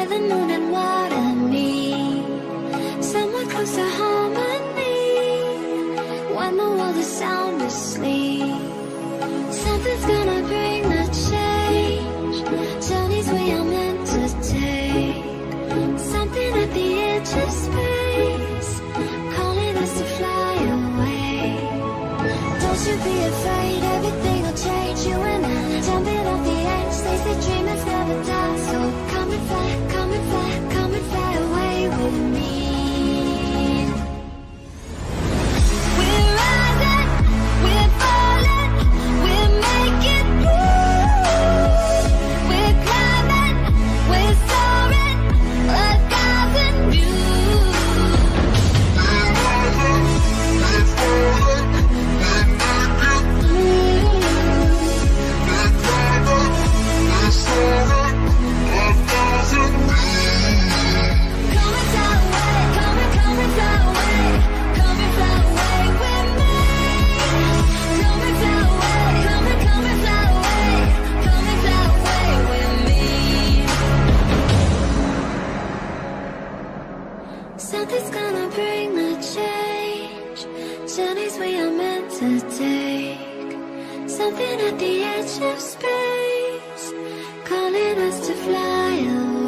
with the moon and water me, somewhere close to harmony. When the world is sound asleep, something's gonna bring the change. Journeys we are meant to take, something at the edge of space, calling us to fly away. Don't you be afraid, everything will change. You and I, jumping off the edge. They say dreamers never die, so come and fly, come and fly, come and fly away with me. We're rising, we're falling, we're making moves. We're climbing, we're soaring, 1,000 views. We're rising, we're falling, we're making moves. We're climbing, we're soaring, 1,000 views. Come and fly away, come and fly away, come and fly away with me. Come and fly away, come and fly away, come and fly away with me. Something's gonna bring the change. Journeys we are meant to take, something at the edge of space, calling us to fly away.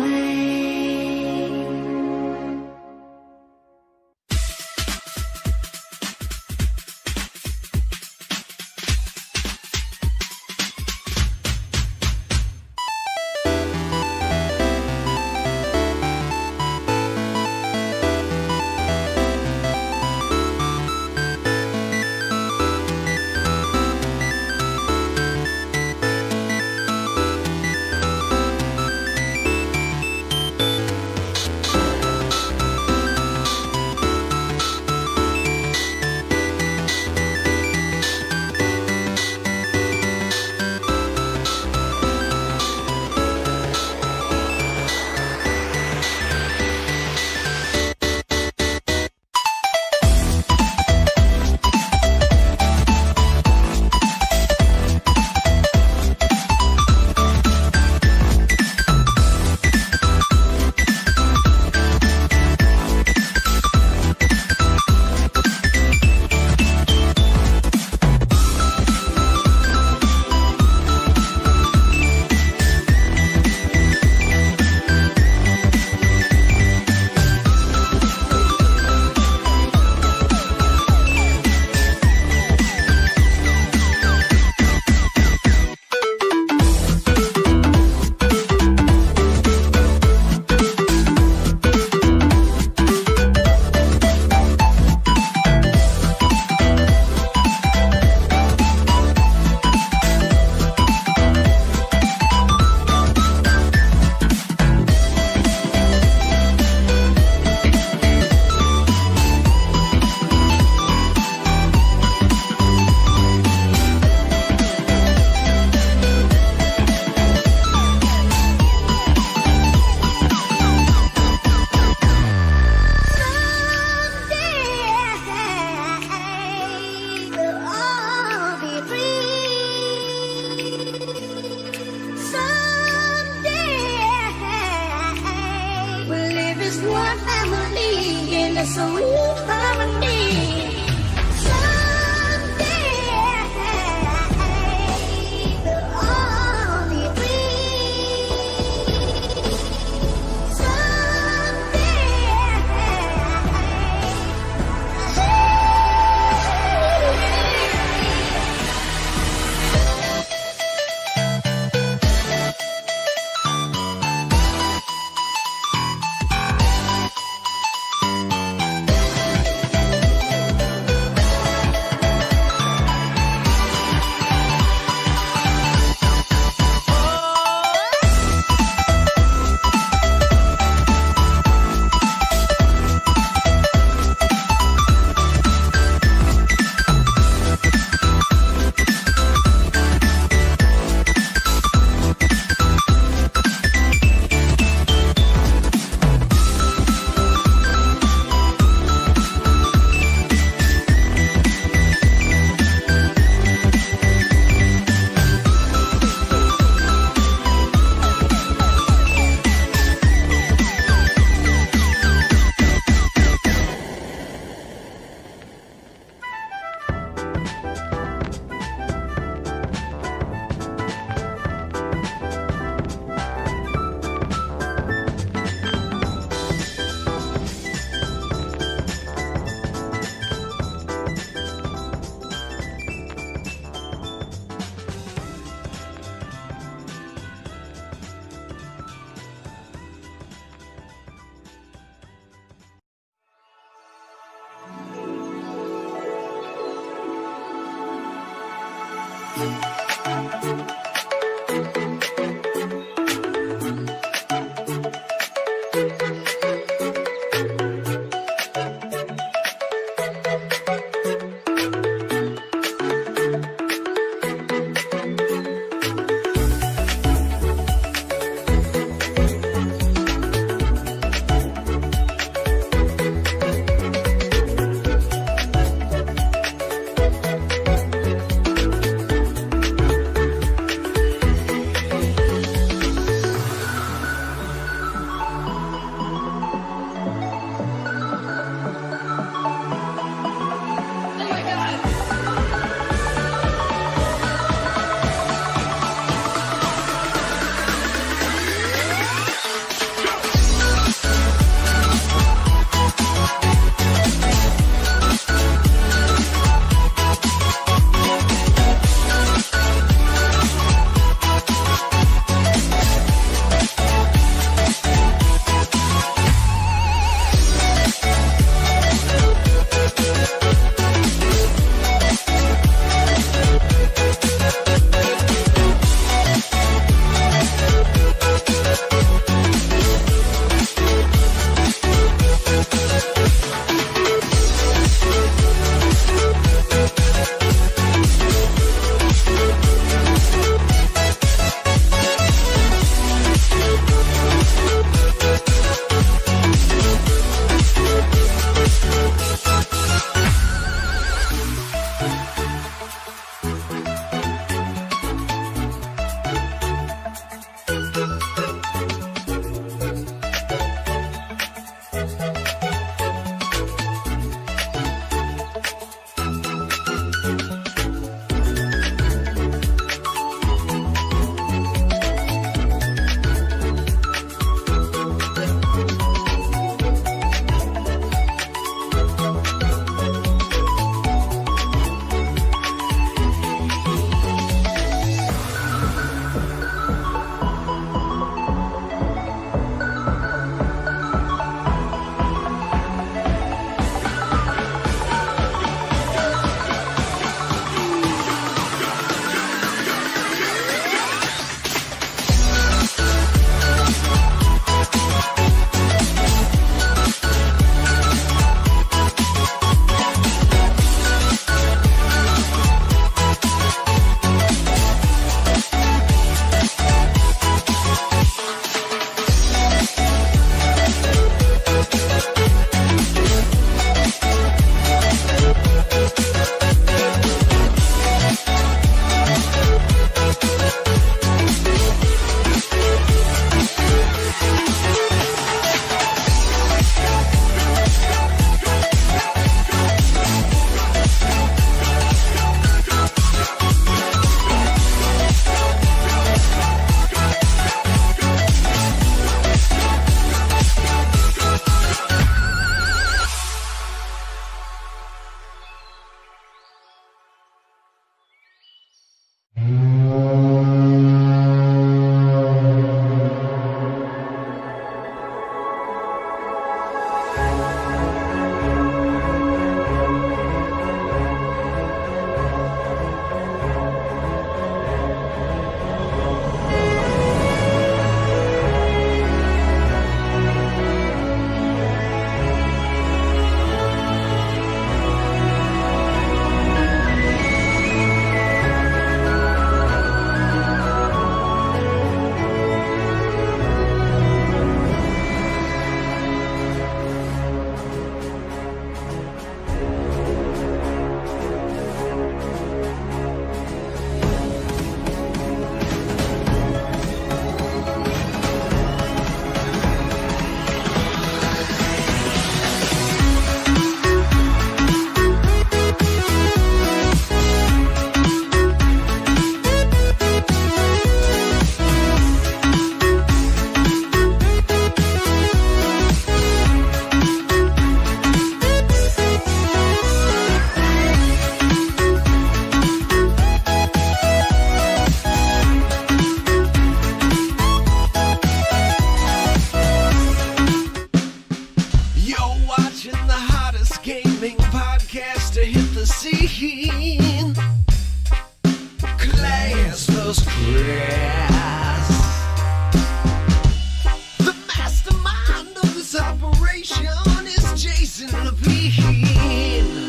Sean is Jason Levine.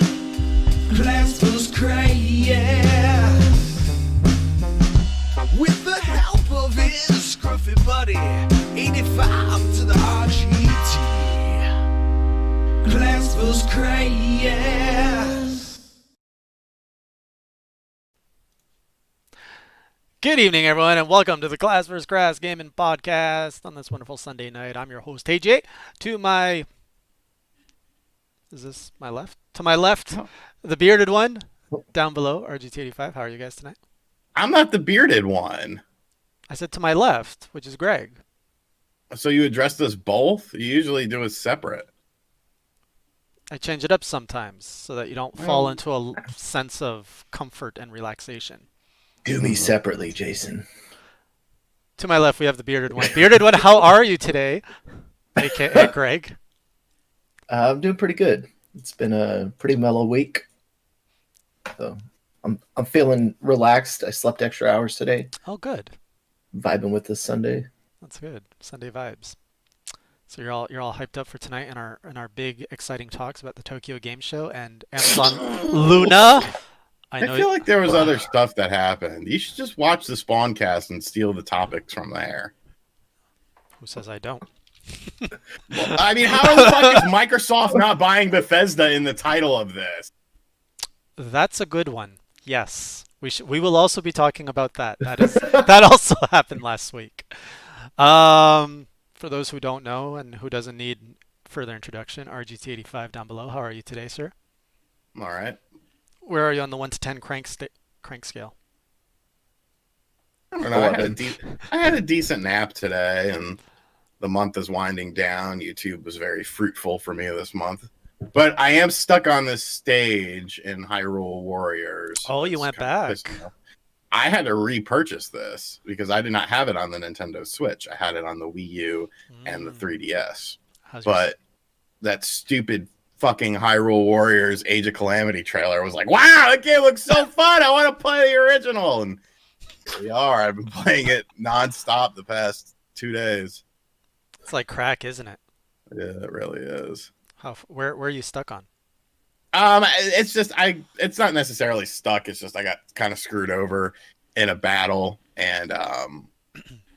Class was cray, yeah. With the help of his scruffy buddy, 85 to the RGT. Class was cray, yeah. Good evening, everyone, and welcome to the Class vs. Crass Gaming Podcast on this wonderful Sunday night. I'm your host, AJ. To my... Is this my left? To my left, the bearded one. Down below, RGT85. How are you guys tonight? I'm not the bearded one. I said to my left, which is Greg. So you addressed us both? You usually do us separate. I change it up sometimes so that you don't fall into a sense of comfort and relaxation. Do me separately, Jason. To my left, we have the bearded one. Bearded one, how are you today? AKA Greg. I'm doing pretty good. It's been a pretty mellow week. So I'm feeling relaxed. I slept extra hours today. Oh, good. Vibing with this Sunday. That's good. Sunday vibes. So you're all hyped up for tonight in our big exciting talks about the Tokyo Game Show and Amazon Luna. I feel like there was other stuff that happened. You should just watch the Spawncast and steal the topics from there. Who says I don't? Well, I mean, how the fuck is Microsoft not buying Bethesda in the title of this? That's a good one. Yes. We will also be talking about that. That also happened last week. For those who don't know and who doesn't need further introduction, RGT85 down below. How are you today, sir? All right. Where are you on the 1 to 10 crank scale? I don't know. I had a decent nap today, and the month is winding down. YouTube was very fruitful for me this month. But I am stuck on this stage in Hyrule Warriors. Oh, you went back. I had to repurchase this because I did not have it on the Nintendo Switch. I had it on the Wii U and the 3DS. But that stupid fucking Hyrule Warriors Age of Calamity trailer was like, wow, that game looks so fun. I want to play the original. And here we are. I've been playing it nonstop the past 2 days. It's like crack, isn't it? Yeah, it really is. Where are you stuck on? It's just it's not necessarily stuck. It's just I got kind of screwed over in a battle, and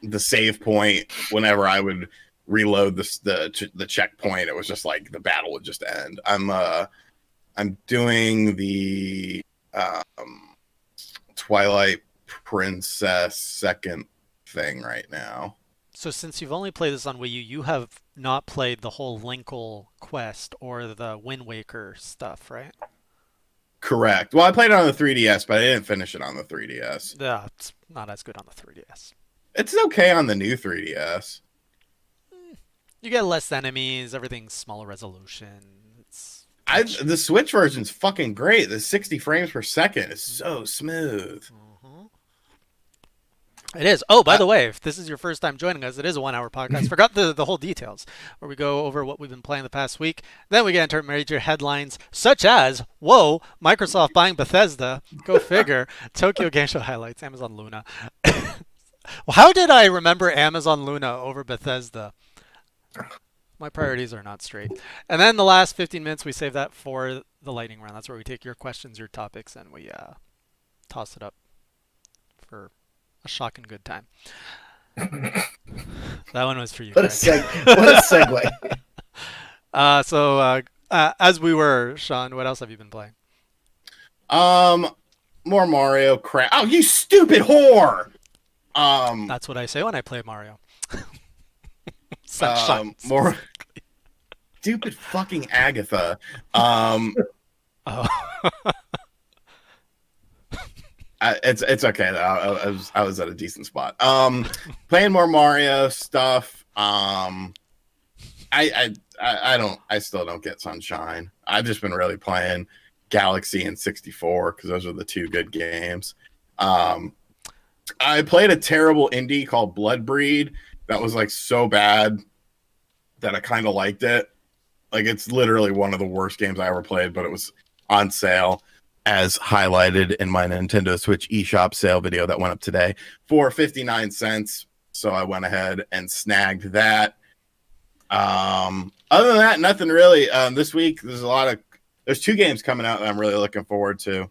the save point, whenever I would reload the checkpoint, it was just like the battle would just end. I'm doing the Twilight Princess second thing right now. So since you've only played this on Wii U, you have not played the whole Linkle quest or the Wind Waker stuff, right? Correct. Well, I played it on the 3DS, but I didn't finish it on the 3DS. Yeah, it's not as good on the 3DS. It's okay on the new 3DS. You get less enemies, everything's smaller resolution. The Switch version's fucking great. The 60 frames per second is so smooth. It is. Oh, by the way, if this is your first time joining us, it is a 1 hour podcast. Forgot the whole details, where we go over what we've been playing the past week. Then we get into major headlines, such as, whoa, Microsoft buying Bethesda. Go figure. Tokyo Game Show highlights, Amazon Luna. How did I remember Amazon Luna over Bethesda? My priorities are not straight. And then the last 15 minutes, we save that for the lightning round. That's where we take your questions, your topics, and we toss it up for a shocking good time. That one was for you. What a segue. As we were, Sean, what else have you been playing? More Mario crap. Oh, you stupid whore! That's what I say when I play Mario. More stupid fucking Agatha. Oh. It's okay though. I was at a decent spot. Playing more Mario stuff. I still don't get Sunshine. I've just been really playing Galaxy and 64 because those are the two good games. I played a terrible indie called Bloodbreed that was like so bad that I kind of liked it. Like it's literally one of the worst games I ever played, but it was on sale, as highlighted in my Nintendo Switch eShop sale video that went up today for 59 cents. So I went ahead and snagged that. Other than that, nothing really. This week there's 2 games coming out that I'm really looking forward to.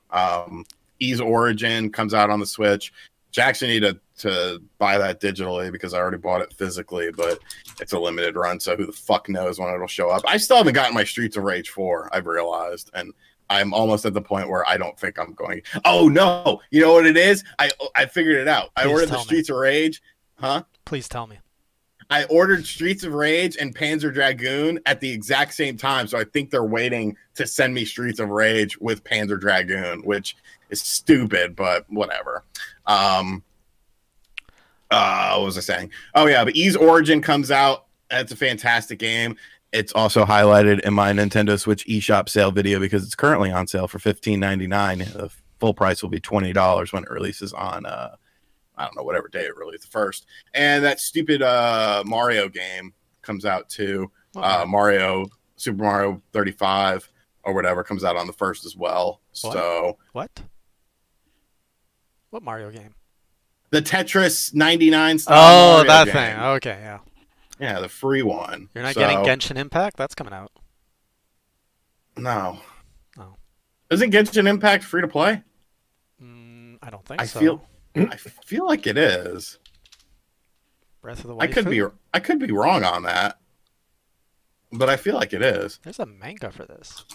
Ease Origin comes out on the Switch. Jackson need to buy that digitally because I already bought it physically, but it's a limited run, so who the fuck knows when it'll show up. I still haven't gotten my Streets of Rage 4, I've realized, and I'm almost at the point where I don't think I'm going. Oh no, you know what it is? I figured it out. I ordered the Streets of Rage. Huh? Please tell me. I ordered Streets of Rage and Panzer Dragoon at the exact same time, so I think they're waiting to send me Streets of Rage with Panzer Dragoon, which is stupid, but whatever. What was I saying? Oh yeah, but Ease Origin comes out. That's a fantastic game. It's also highlighted in my Nintendo Switch eShop sale video because it's currently on sale for $15.99. The full price will be $20 when it releases on I don't know, whatever day it released, the first. And that stupid Mario game comes out too. Super Mario 35 or whatever comes out on the first as well. What? So What Mario game? The Tetris 99 style Oh, Mario that game. thing. Okay, yeah. Yeah, the free one. You're not getting Genshin Impact? That's coming out. No. Oh. Isn't Genshin Impact free to play? I don't think so. I feel like it is. Breath of the I could be wrong on that, but I feel like it is. There's a manga for this.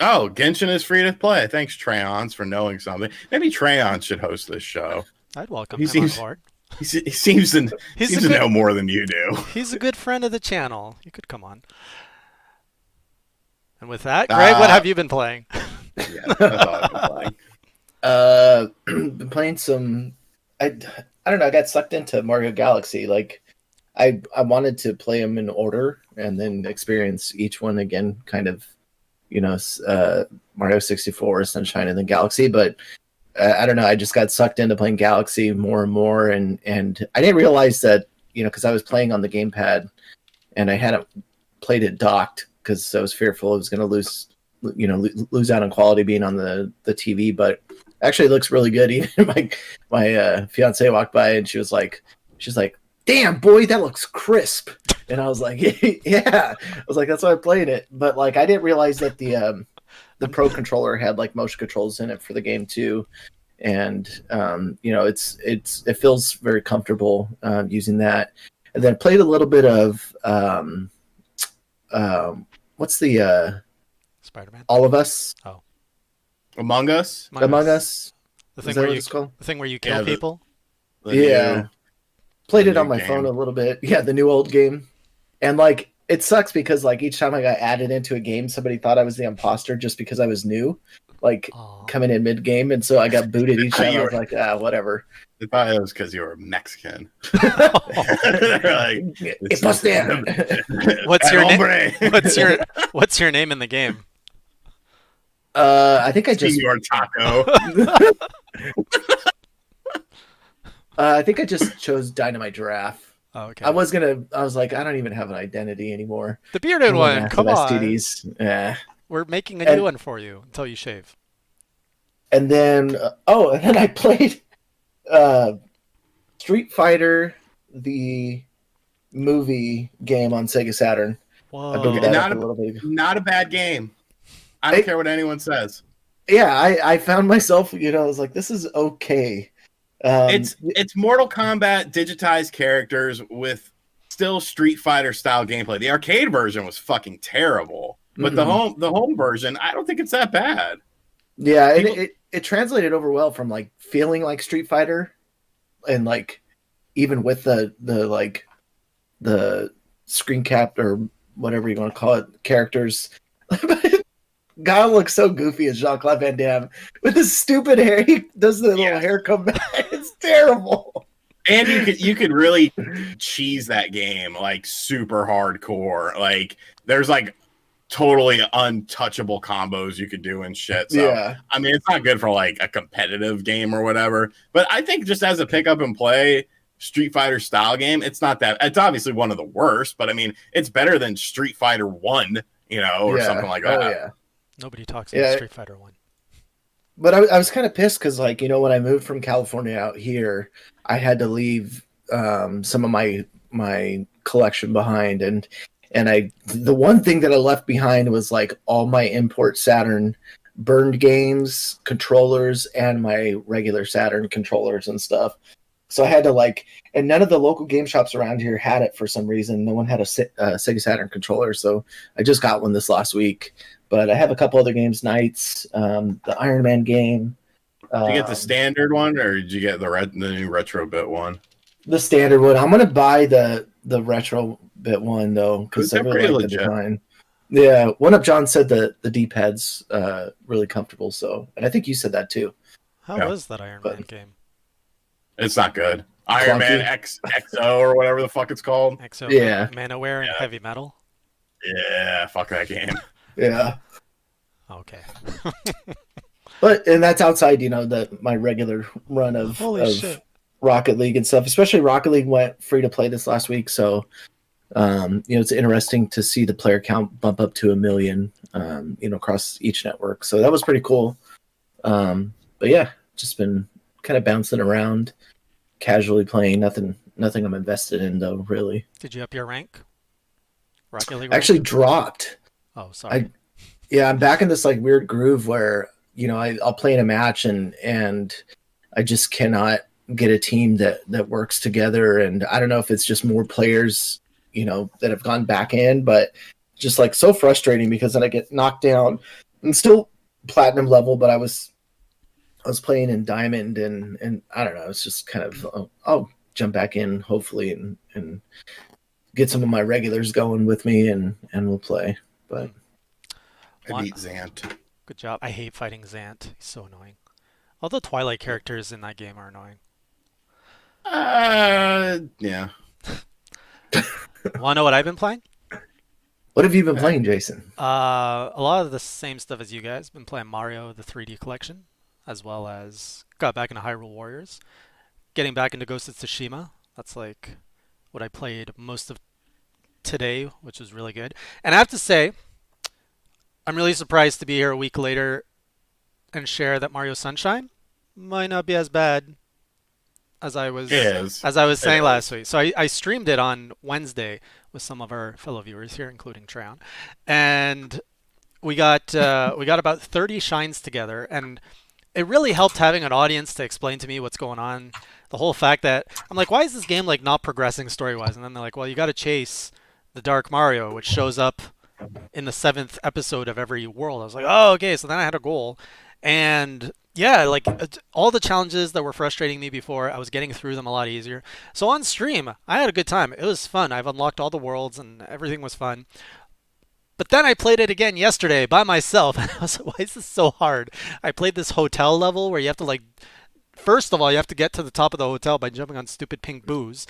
Oh, Genshin is free to play. Thanks, Trayons, for knowing something. Maybe Trayon should host this show. I'd welcome him on board. He seems to know more than you do. He's a good friend of the channel. You could come on. And with that, Greg, what have you been playing? Yeah, that's all I've been playing. Been playing some. I don't know. I got sucked into Mario Galaxy. Like, I wanted to play them in order and then experience each one again. Kind of, Mario 64, Sunshine, and then Galaxy. But I don't know. I just got sucked into playing Galaxy more and more, and I didn't realize that because I was playing on the gamepad, and I hadn't played it docked because I was fearful it was going to lose out on quality being on the TV, but actually it looks really good. Even my fiance walked by and she's like, "Damn boy, that looks crisp." And I was like, "Yeah." I was like, "That's why I'm playing it." But like, I didn't realize that the Pro controller had like motion controls in it for the game too, and it feels very comfortable using that. And then played a little bit of what's the Spider-Man. All of Us. Oh, Among Us. Among Us. The Is thing that where what you it's called? the thing where you kill people. Played it new on my game. phone a little bit. Yeah, the new old game. And like, it sucks because like each time I got added into a game, somebody thought I was the imposter just because I was new, like coming in mid game, and so I got booted each time. I was like, whatever. I thought it was because you were Mexican. What's your name? What's your name in the game? I think I just Senor Taco. I think I just chose Dynamite Giraffe. Oh, okay. I was like, I don't even have an identity anymore. The bearded one. Come on. STDs. Yeah. We're making a new one for you until you shave. And then, and then I played Street Fighter, the movie game on Sega Saturn. Whoa. I booted that up a little bit. Not a bad game. I don't care what anyone says. Yeah, I found myself, I was like, this is okay. It's Mortal Kombat digitized characters with still Street Fighter style gameplay. The arcade version was fucking terrible, but the home version, I don't think it's that bad. Yeah, it translated over well from like feeling like Street Fighter, and like even with the screen cap or whatever you want to call it characters. Guile looks so goofy as Jean-Claude Van Damme with his stupid hair. He does the little hair come back. It's terrible. And you could really cheese that game like super hardcore. Like there's like totally untouchable combos you could do and shit. So yeah. I mean, it's not good for like a competitive game or whatever. But I think just as a pick up and play Street Fighter style game, it's not that. It's obviously one of the worst, but I mean, it's better than Street Fighter 1, or something like that. Oh, yeah. Nobody talks about Street Fighter 1. But I was kind of pissed because, like, when I moved from California out here, I had to leave some of my my collection behind, and the one thing that I left behind was like all my import Saturn burned games, controllers, and my regular Saturn controllers and stuff. So I had to like, and none of the local game shops around here had it for some reason. No one had a Sega Saturn controller, so I just got one this last week. But I have a couple other games, Knights, the Iron Man game. Did you get the standard one, or did you get the new retro bit one? The standard one. I'm gonna buy the retro bit one though, because I really like the design. Yeah, One Up John said the D-pad's really comfortable. So, and I think you said that too. How was that Iron Man game? It's not good. Iron Man XO or whatever the fuck it's called. XO, yeah. Manoware and Heavy Metal. Yeah, fuck that game. Yeah. Okay. And that's outside, my regular run of Rocket League and stuff. Especially Rocket League went free to play this last week, so it's interesting to see the player count bump up to 1 million, across each network. So that was pretty cool. But yeah, just been kind of bouncing around, casually playing. Nothing I'm invested in though, really. Did you up your rank? Rocket League rank? Actually dropped. Oh, sorry. I'm back in this like weird groove where I'll play in a match and I just cannot get a team that works together. And I don't know if it's just more players, that have gone back in, but just like so frustrating because then I get knocked down. I'm still platinum level, but I was playing in diamond and I don't know. It's just kind of, I'll jump back in hopefully and get some of my regulars going with me and we'll play. But I beat Zant. Good job. I hate fighting Zant. He's so annoying. All the Twilight characters in that game are annoying. Yeah. Want to know what I've been playing? What have you been playing, Jason? A lot of the same stuff as you guys. Been playing Mario, the 3D collection, as well as got back into Hyrule Warriors. Getting back into Ghost of Tsushima. That's like what I played most of today, which was really good. And I have to say, I'm really surprised to be here a week later and share that Mario Sunshine might not be as bad as I was saying last week. So I streamed it on Wednesday with some of our fellow viewers here, including Treon, and we got about 30 shines together, and it really helped having an audience to explain to me what's going on. The whole fact that I'm like, why is this game like not progressing story-wise? And then they're like, well, you got to chase the Dark Mario, which shows up in the 7th episode of every world. I was like, oh, okay. So then I had a goal, and yeah, like all the challenges that were frustrating me before, I was getting through them a lot easier. So on stream, I had a good time. It was fun. I've unlocked all the worlds and everything was fun. But then I played it again yesterday by myself, and I was like, why is this so hard? I played this hotel level where you have to like, first of all, you have to get to the top of the hotel by jumping on stupid pink booze,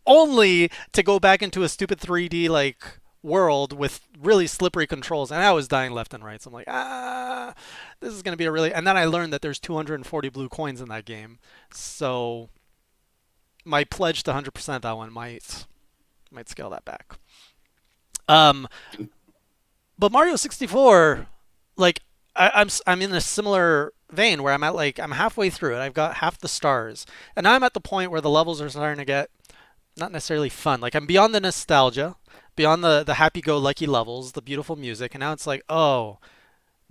only to go back into a stupid 3D like world with really slippery controls, and I was dying left and right. So I'm like, this is gonna be a really. And then I learned that there's 240 blue coins in that game, so my pledge to 100% that one might scale that back. But Mario 64, like I'm in a similar vein where I'm halfway through it. I've got half the stars, and now I'm at the point where the levels are starting to get not necessarily fun. Like I'm beyond the nostalgia, beyond the happy-go-lucky levels, the beautiful music, and now it's like, oh,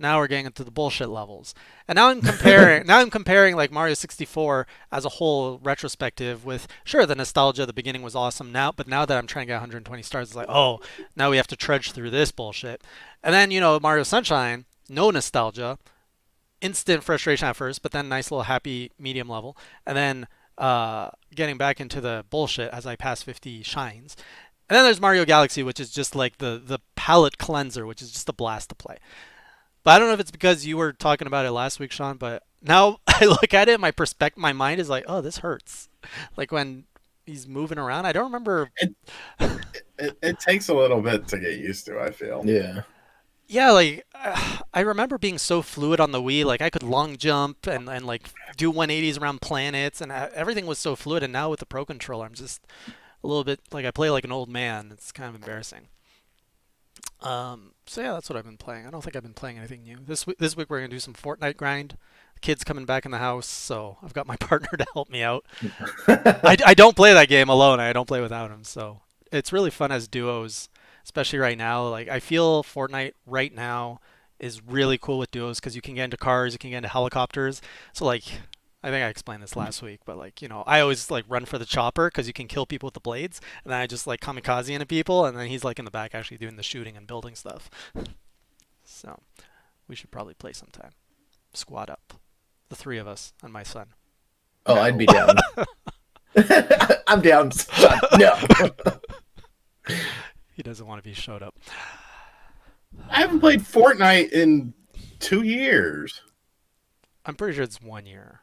now we're getting into the bullshit levels. And now I'm comparing like Mario 64 as a whole retrospective with, sure, the nostalgia, the beginning was awesome but now that I'm trying to get 120 stars, it's like, oh, now we have to trudge through this bullshit. And then, Mario Sunshine, no nostalgia, instant frustration at first, but then nice little happy medium level, and then getting back into the bullshit as I pass 50 shines. And then there's Mario Galaxy, which is just like the palate cleanser, which is just a blast to play. But I don't know if it's because you were talking about it last week, Sean, but now I look at it, my mind is like, oh, this hurts. Like when he's moving around, I don't remember. It takes a little bit to get used to, I feel. Yeah. Yeah, like I remember being so fluid on the Wii. Like I could long jump and like do 180s around planets, and everything was so fluid. And now with the Pro Controller, I'm just a little bit like I play like an old man. It's kind of embarrassing. So yeah, that's what I've been playing. I don't think I've been playing anything new. This week we're gonna do some Fortnite grind. The kid's coming back in the house, so I've got my partner to help me out. I don't play that game alone. I don't play without him. So it's really fun as duos, especially right now. Like I feel Fortnite right now is really cool with duos because you can get into cars, you can get into helicopters. So like I think I explained this last week, but like I always like run for the chopper because you can kill people with the blades, and then I just like kamikaze into people, and then he's like in the back actually doing the shooting and building stuff. So we should probably play sometime. Squad up, the three of us and my son. Oh, no. I'd be down. I'm down. No. He doesn't want to be showed up. I haven't played Fortnite in 2 years. I'm pretty sure it's 1 year.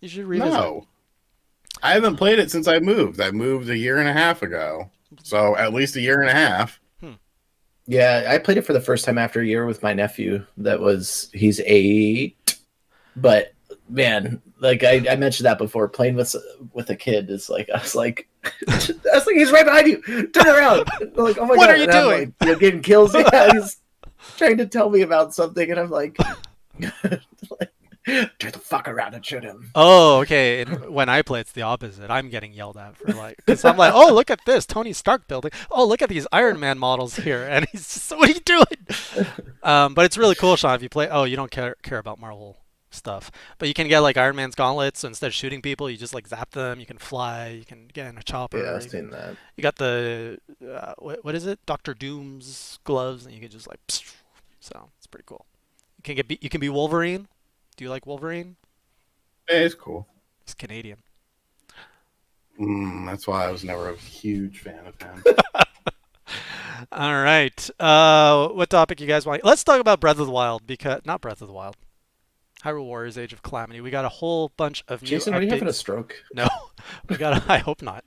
You should revisit. No. I haven't played it since I moved. I moved a year and a half ago. So at least a year and a half. Yeah, I played it for the first time after a year with my nephew. He's 8. But man, like I mentioned that before, playing with a kid is like I was like he's right behind you. Turn around. I'm like, oh my god, what are you doing? Like, you're getting kills. Yeah, he's trying to tell me about something, and I'm like, turn the fuck around and shoot him. Oh, okay. And when I play, it's the opposite. I'm getting yelled at for because I'm like, oh, look at this Tony Stark building. Oh, look at these Iron Man models here, and he's just, what are you doing? But it's really cool, Sean. If you play, you don't care about Marvel stuff, but you can get like Iron Man's gauntlets. So instead of shooting people, you just like zap them. You can fly. You can get in a chopper. Yeah, I've seen that. You got the what is it? Dr. Doom's gloves, and you can just like. So it's pretty cool. You can be Wolverine. Do you like Wolverine? Yeah, it's cool. He's Canadian. That's why I was never a huge fan of him. All right. What topic you guys want? Let's talk about Breath of the Wild not Breath of the Wild. Hyrule Warriors: Age of Calamity. We got a whole bunch of new Jason, updates. are you having a stroke? No. I hope not.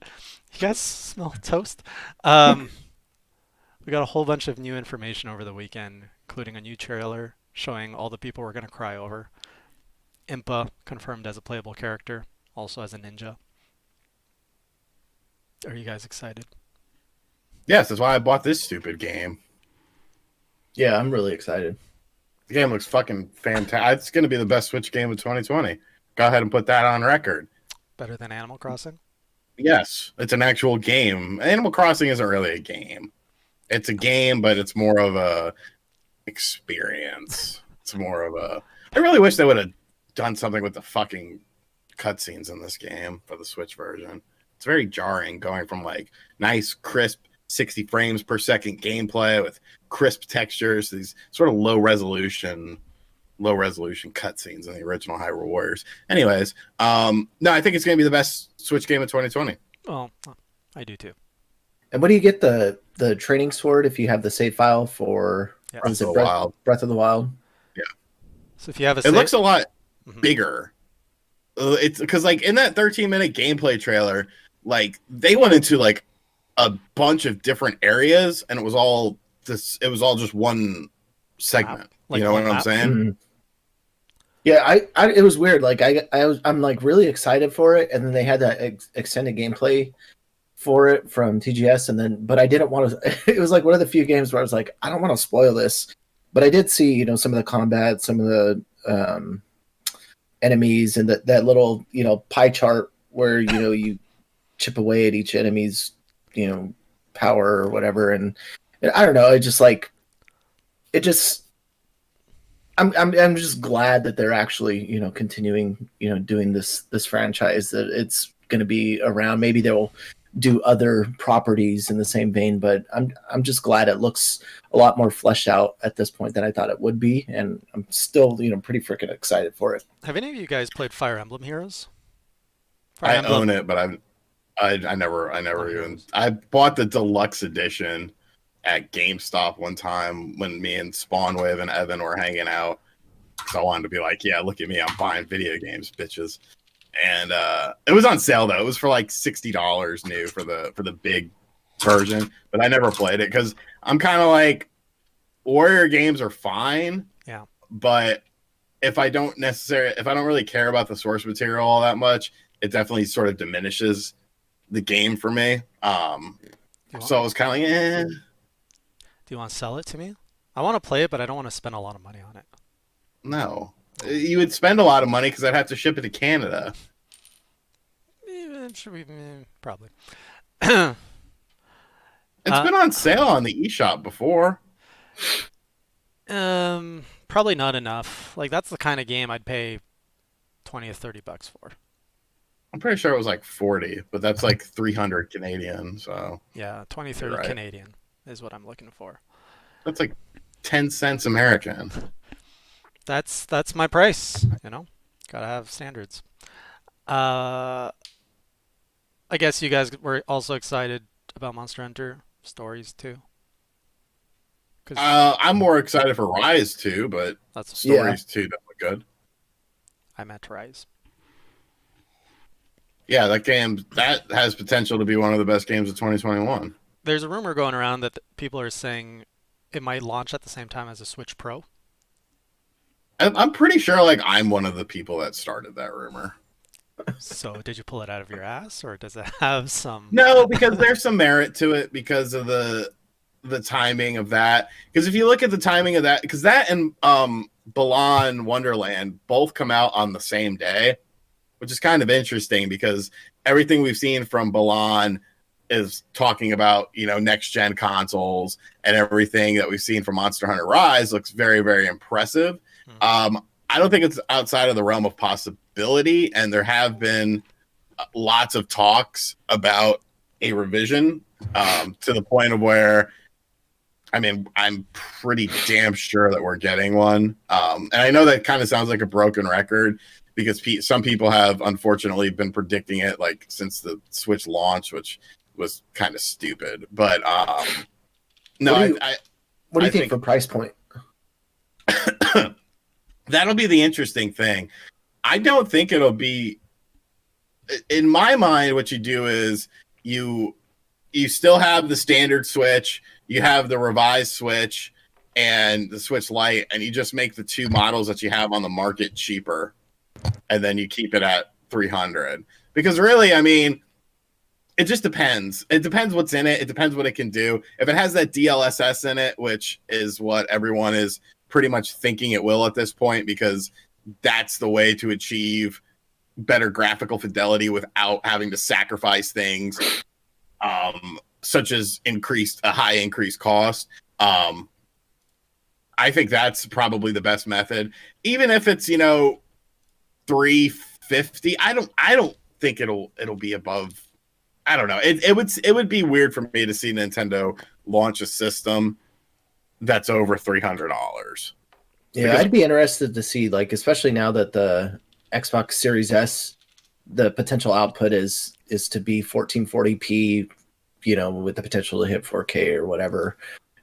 You guys smell toast? We got a whole bunch of new information over the weekend, including a new trailer showing all the people we're going to cry over. Impa confirmed as a playable character, also as a ninja. Are you guys excited? Yes, that's why I bought this stupid game. Yeah, I'm really excited. The game looks fucking fantastic. It's going to be the best Switch game of 2020. Go ahead and put that on record. Better than Animal Crossing? Yes, it's an actual game. Animal Crossing isn't really a game. It's a game, but it's more of a experience. It's more of a... I really wish they would have done something with the fucking cutscenes in this game for the Switch version. It's very jarring going from like nice, crisp 60 frames per second gameplay with crisp textures, these sort of low resolution cutscenes in the original Hyrule Warriors. Anyways, no, I think it's going to be the best Switch game of 2020. Oh, I do too. And what do you get the training sword if you have the save file for Breath of the Wild? Yeah. So if you have it looks a lot bigger. It's because like in that 13-minute gameplay trailer, like they went into like a bunch of different areas, and it was all just one segment. Like, you know what I'm saying? Mm-hmm. Yeah, it was weird. Like I'm like really excited for it, and then they had that extended gameplay for it from TGS, but I didn't want to. It was like one of the few games where I was like, I don't want to spoil this, but I did see some of the combat, some of the enemies, and that little pie chart where you chip away at each enemy's power or whatever, and I don't know. I'm just glad that they're actually continuing doing this franchise, that it's going to be around. Maybe they'll do other properties in the same vein, but I'm just glad it looks a lot more fleshed out at this point than I thought it would be, and I'm still pretty freaking excited for it. Have any of you guys played Fire Emblem Heroes? I own it, but I never even. I bought the deluxe edition at GameStop one time when me and Spawnwave and Evan were hanging out. So I wanted to be like, yeah, look at me, I'm buying video games, bitches. And it was on sale though. It was for like $60 new for the big version, but I never played it because I'm kind of like, Warrior games are fine. Yeah. But if I don't really care about the source material all that much, it definitely sort of diminishes the game for me. So I was kind of like, Do you want to sell it to me? I want to play it, but I don't want to spend a lot of money on it. No. You would spend a lot of money because I'd have to ship it to Canada. Probably. It's been on sale on the eShop before. Probably not enough. Like, that's the kind of game I'd pay 20 or 30 bucks for. I'm pretty sure it was like 40, but that's like 300 Canadian, so. Yeah, 20, 30 right. Canadian is what I'm looking for. That's like 10 cents American. That's my price, you know? Gotta have standards. I guess you guys were also excited about Monster Hunter Stories too. I'm more excited for Rise 2, but That's Stories 2 don't look good. I meant Rise. Yeah, that game, that has potential to be one of the best games of 2021. There's a rumor going around that people are saying it might launch at the same time as a Switch Pro. I'm pretty sure like I'm one of the people that started that rumor. So did you pull it out of your ass, or does it have some... No, because there's some merit to it because of the timing of that. Because if you look at the timing of that, because that and Balan Wonderland both come out on the same day, which is kind of interesting because everything we've seen from Balan is talking about, you know, next gen consoles, and everything that we've seen from Monster Hunter Rise looks very, very impressive. I don't think it's outside of the realm of possibility, and there have been lots of talks about a revision to the point of where, I mean, I'm pretty damn sure that we're getting one. And I know that kind of sounds like a broken record because some people have unfortunately been predicting it like since the Switch launch, which was kind of stupid. But no, what do you think for price point? That'll be the interesting thing. I don't think it'll be. In my mind, what you do is you still have the standard Switch, you have the revised Switch, and the Switch Lite, and you just make the two models that you have on the market cheaper, and then you keep it at $300. Because really, I mean, it just depends. It depends what's in it. It depends what it can do. If it has that DLSS in it, which is what everyone is pretty much thinking it will at this point, because that's the way to achieve better graphical fidelity without having to sacrifice things, such as a high increased cost. I think that's probably the best method. Even if it's, you know, $350, I don't think it'll be above. I don't know. It would be weird for me to see Nintendo launch a system that's over $300. Yeah, I'd be interested to see, like, especially now that the Xbox Series S, the potential output is to be 1440p, you know, with the potential to hit 4K or whatever.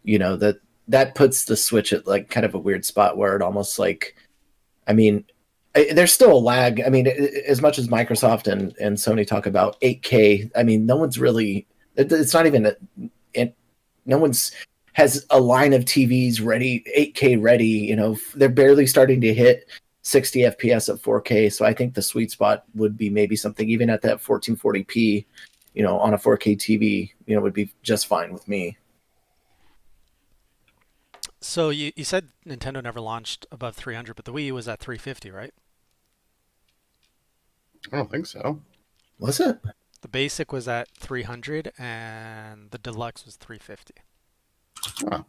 You know, that puts the Switch at like kind of a weird spot where it almost like, I mean, there's still a lag. I mean, as much as Microsoft and Sony talk about 8K, I mean, no one's really, it's not even, no one's has a line of TVs ready, 8K ready, you know, they're barely starting to hit 60 FPS at 4K. So I think the sweet spot would be maybe something even at that 1440p, you know, on a 4K TV, you know, would be just fine with me. So you said Nintendo never launched above 300, but the Wii U was at 350, right? I don't think so. Was it? The basic was at 300 and the deluxe was 350. Huh.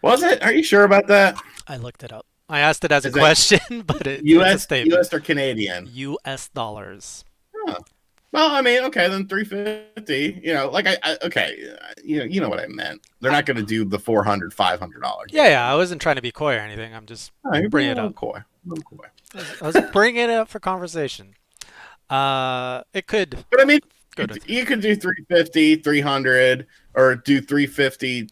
Was it? Are you sure about that? I looked it up. I asked it as a question, but it's a statement. US or Canadian? US dollars. Huh. Well, I mean, okay, then 350. You know, like you know what I meant. They're not going to do the $400, $500. Yeah. I wasn't trying to be coy or anything. I'm just bringing it up. Coy. I was bringing it up for conversation. It could. But I mean, you could do 350, 300, or do 350,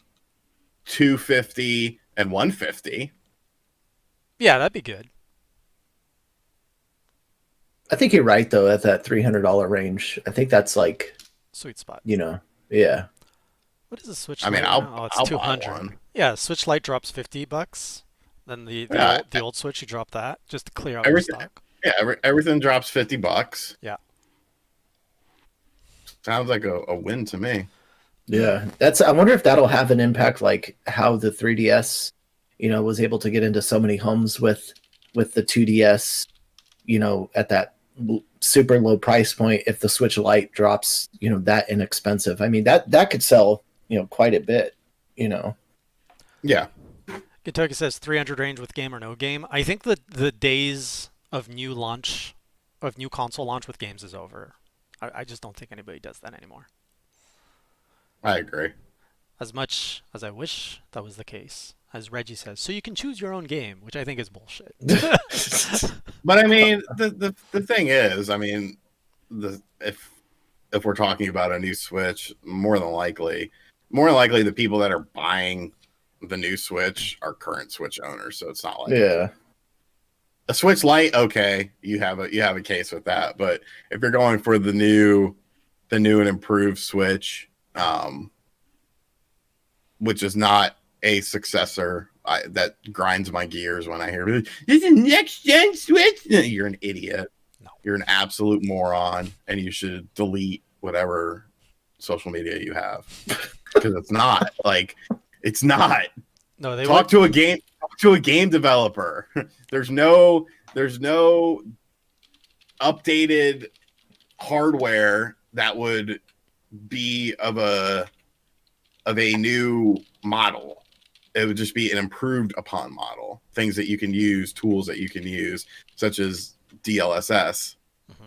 250, and 150. Yeah, that'd be good. I think you're right though. At that $300 range, I think that's like sweet spot. You know, yeah. What is the Switch? I mean, Lite it's I'll 200. buy one. Yeah, Switch Lite drops $50. Then the old Switch, you drop that just to clear out your stock. Yeah, everything drops $50. Yeah. Sounds like a win to me. Yeah, that's. I wonder if that'll have an impact, like how the 3DS, was able to get into so many homes with the 2DS, at that super low price point. If the Switch Lite drops, that inexpensive, I mean that could sell, quite a bit. Yeah. Kentucky says 300 range with game or no game. I think that the days of new console launch with games is over. I just don't think anybody does that anymore. I agree. As much as I wish that was the case, as Reggie says, so you can choose your own game, which I think is bullshit. But I mean, the thing is, I mean, if we're talking about a new Switch, more than likely, the people that are buying the new Switch are current Switch owners, so it's not like a Switch Lite. Okay, you have a case with that, but if you're going for the new and improved Switch, which is not a successor, that grinds my gears when I hear this is next gen Switch. You're an idiot. No. You're an absolute moron, and you should delete whatever social media you have because it's not like it's not. No, they talk to a game developer. There's no updated hardware that would be of a new model. It would just be an improved upon model. Things that you can use, tools that you can use, such as DLSS. Mm-hmm.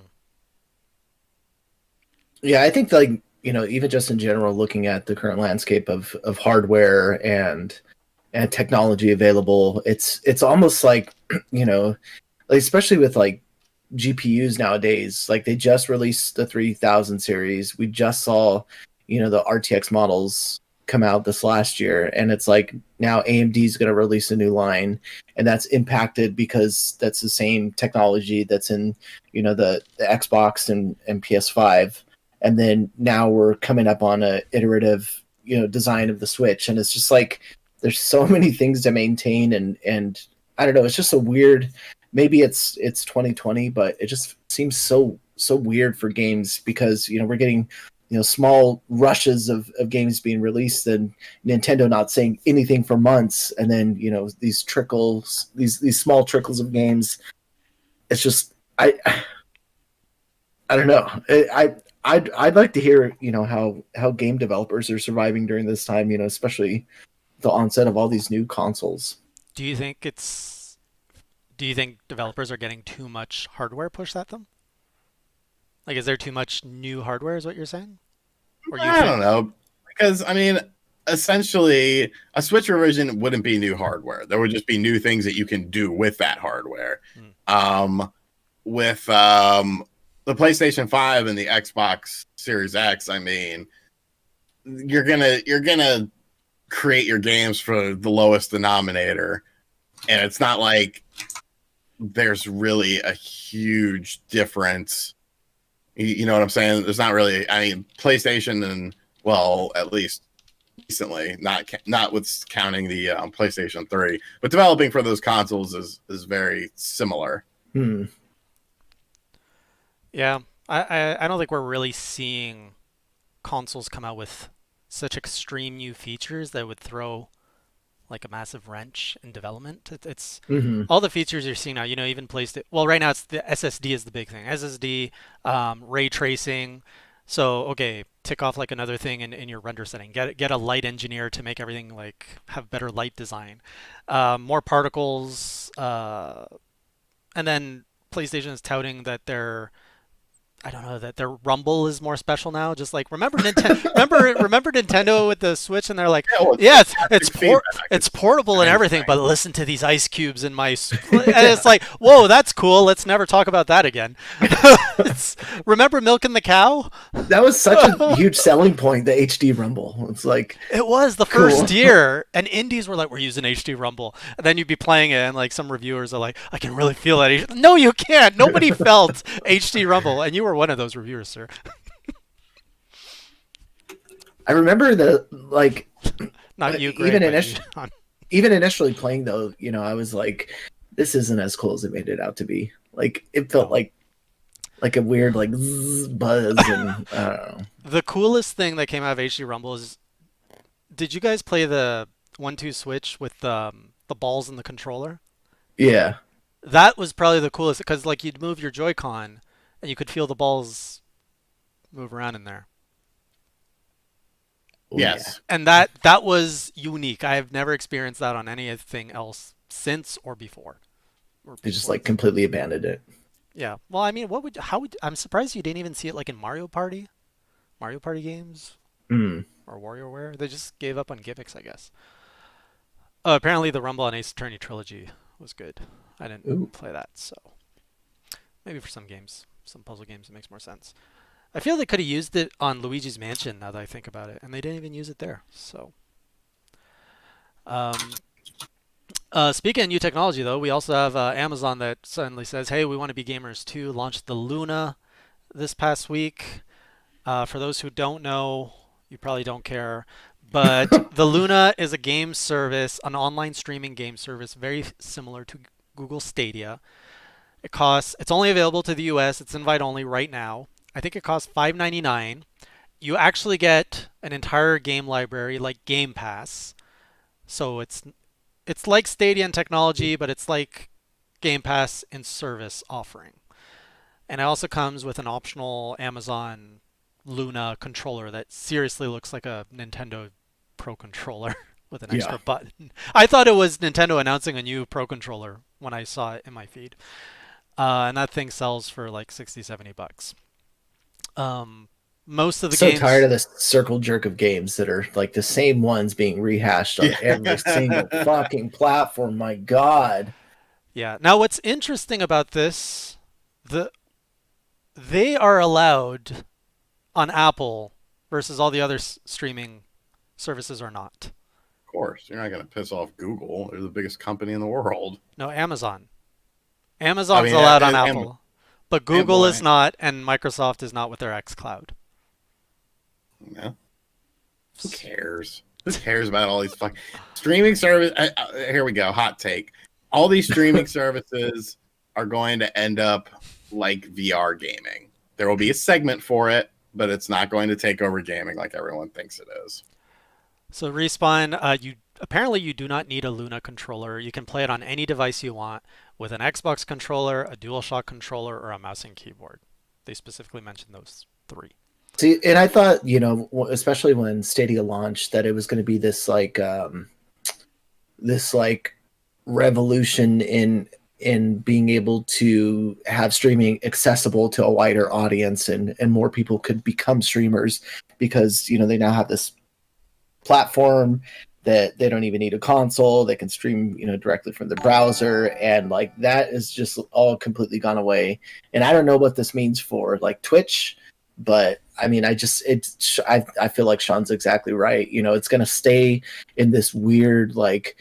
Yeah, I think even just in general, looking at the current landscape of hardware and technology available, it's almost like, especially with like GPUs nowadays, like they just released the 3000 series. We just saw, the RTX models come out this last year, and it's like now AMD is going to release a new line, and that's impacted because that's the same technology that's in, the Xbox and PS5. And then now we're coming up on a iterative, design of the Switch, and it's just like there's so many things to maintain, and I don't know, it's just a weird. Maybe it's 2020, but it just seems so weird for games because we're getting small rushes of games being released and Nintendo not saying anything for months, and then these trickles, these small trickles of games. It's just I don't know. I'd like to hear how game developers are surviving during this time, especially the onset of all these new consoles. Do you think developers are getting too much hardware pushed at them? Like, is there too much new hardware, is what you're saying? Or I don't know. Because, I mean, essentially, a Switch revision wouldn't be new hardware. There would just be new things that you can do with that hardware. With the PlayStation 5 and the Xbox Series X, I mean, you're gonna create your games for the lowest denominator. And it's not like there's really a huge difference. You know what I'm saying? There's not really. I mean, PlayStation and at least recently, not with counting the PlayStation 3, but developing for those consoles is very similar. Yeah, I don't think we're really seeing consoles come out with such extreme new features that would throw like a massive wrench in development. It's all the features you're seeing now, even PlayStation. Well, right now it's the SSD is the big thing. SSD, ray tracing. So, okay, tick off like another thing in your render setting. Get a light engineer to make everything like have better light design. More particles. And then PlayStation is touting that that their Rumble is more special now. Just like remember Nintendo, remember Nintendo with the Switch, and they're like, it's portable and everything, but listen to these ice cubes in my. And it's like, whoa, that's cool. Let's never talk about that again. Remember milking the cow? That was such a huge selling point. The HD Rumble. It's like it was the first year, and indies were like, we're using HD Rumble, and then you'd be playing it, and like some reviewers are like, I can really feel that. No, you can't. Nobody felt HD Rumble, and you were one of those reviewers, sir. I remember not you, Greg, even initially playing though, I was like, this isn't as cool as it made it out to be. Like it felt like like a weird like buzz, and I don't know. The coolest thing that came out of HD Rumble is, did you guys play the 1-2 switch with the balls in the controller? Yeah. That was probably the coolest because like you'd move your Joy-Con and you could feel the balls move around in there. Yes. And that was unique. I have never experienced that on anything else since or before. They just like completely abandoned it. Yeah. Well, I mean, I'm surprised you didn't even see it like in Mario Party games Mm. or WarioWare. They just gave up on gimmicks, I guess. Apparently the Rumble on Ace Attorney trilogy was good. I didn't play that, so maybe for some games, some puzzle games, it makes more sense. I feel they could have used it on Luigi's Mansion now that I think about it, and they didn't even use it there. So, speaking of new technology, though, we also have Amazon that suddenly says, "Hey, we want to be gamers too." Launched the Luna this past week. For those who don't know, you probably don't care, but the Luna is a game service, an online streaming game service, very similar to Google Stadia. It's only available to the US. It's invite only right now. I think it costs $5.99. You actually get an entire game library like Game Pass. So it's like Stadia in technology, but it's like Game Pass in service offering. And it also comes with an optional Amazon Luna controller that seriously looks like a Nintendo Pro controller with an extra button. I thought it was Nintendo announcing a new Pro controller when I saw it in my feed. And that thing sells for like $60-$70. Most of the games. So tired of this circle jerk of games that are like the same ones being rehashed on every single fucking platform. My God. Yeah. Now, what's interesting about this, they are allowed on Apple versus all the other streaming services are not. Of course, you're not going to piss off Google. They're the biggest company in the world. No, Amazon. Amazon's allowed on Apple, but Google is not, and Microsoft is not with their xCloud. No. Who cares? Who cares about all these fucking streaming service? Here we go. Hot take. All these streaming services are going to end up like VR gaming. There will be a segment for it, but it's not going to take over gaming like everyone thinks it is. So Respawn, you do not need a Luna controller. You can play it on any device you want with an Xbox controller, a DualShock controller, or a mouse and keyboard. They specifically mentioned those three. See, and I thought, especially when Stadia launched, that it was going to be this revolution in being able to have streaming accessible to a wider audience, and more people could become streamers because they now have this platform that they don't even need a console. They can stream directly from their browser, and like that is just all completely gone away. And I don't know what this means for like Twitch, but I mean, I feel like Sean's exactly right. It's going to stay in this weird like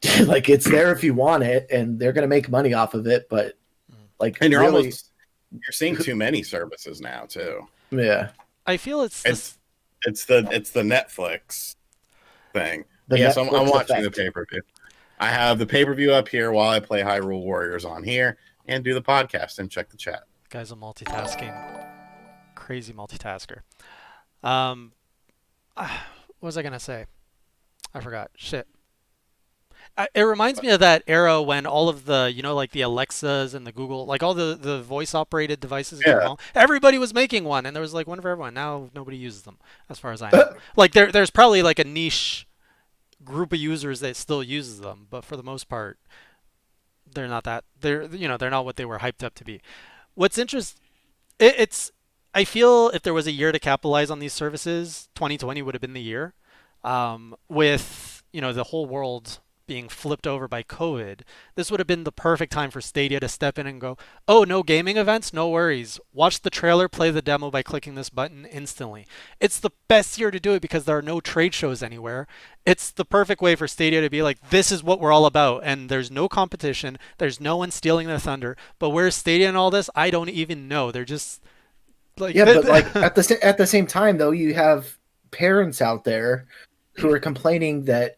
it's there if you want it, and they're going to make money off of it. But like, and you're really, seeing too many services now too. Yeah, I feel it's the Netflix thing. Yes, I'm watching the pay-per-view. I have the pay-per-view up here while I play Hyrule Warriors on here and do the podcast and check the chat. Guy's a crazy multitasker. What was I gonna say? I forgot. Shit. It reminds me of that era when all of the, like the Alexas and the Google, like all the voice-operated devices, everybody was making one, and there was like one for everyone. Now nobody uses them, as far as I know. Like there's probably like a niche group of users that still uses them, but for the most part, they're not what they were hyped up to be. What's interesting, I feel if there was a year to capitalize on these services, 2020 would have been the year, with the whole world being flipped over by COVID. This would have been the perfect time for Stadia to step in and go, oh, no gaming events? No worries. Watch the trailer, play the demo by clicking this button instantly. It's the best year to do it because there are no trade shows anywhere. It's the perfect way for Stadia to be like, this is what we're all about, and there's no competition. There's no one stealing their thunder. But where's Stadia in all this? I don't even know. They're just like... Yeah, but like at the same time, though, you have parents out there who are complaining that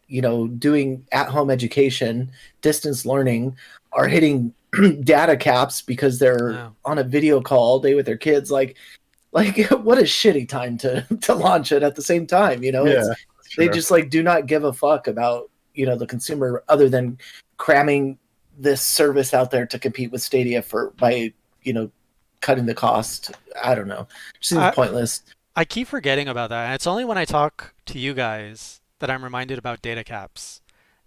doing at-home education, distance learning, are hitting data caps because they're on a video call all day with their kids. Like what a shitty time to launch it at the same time. They just like do not give a fuck about the consumer other than cramming this service out there to compete with Stadia by cutting the cost. I don't know. It seems pointless. I keep forgetting about that. And it's only when I talk to you guys that I'm reminded about data caps.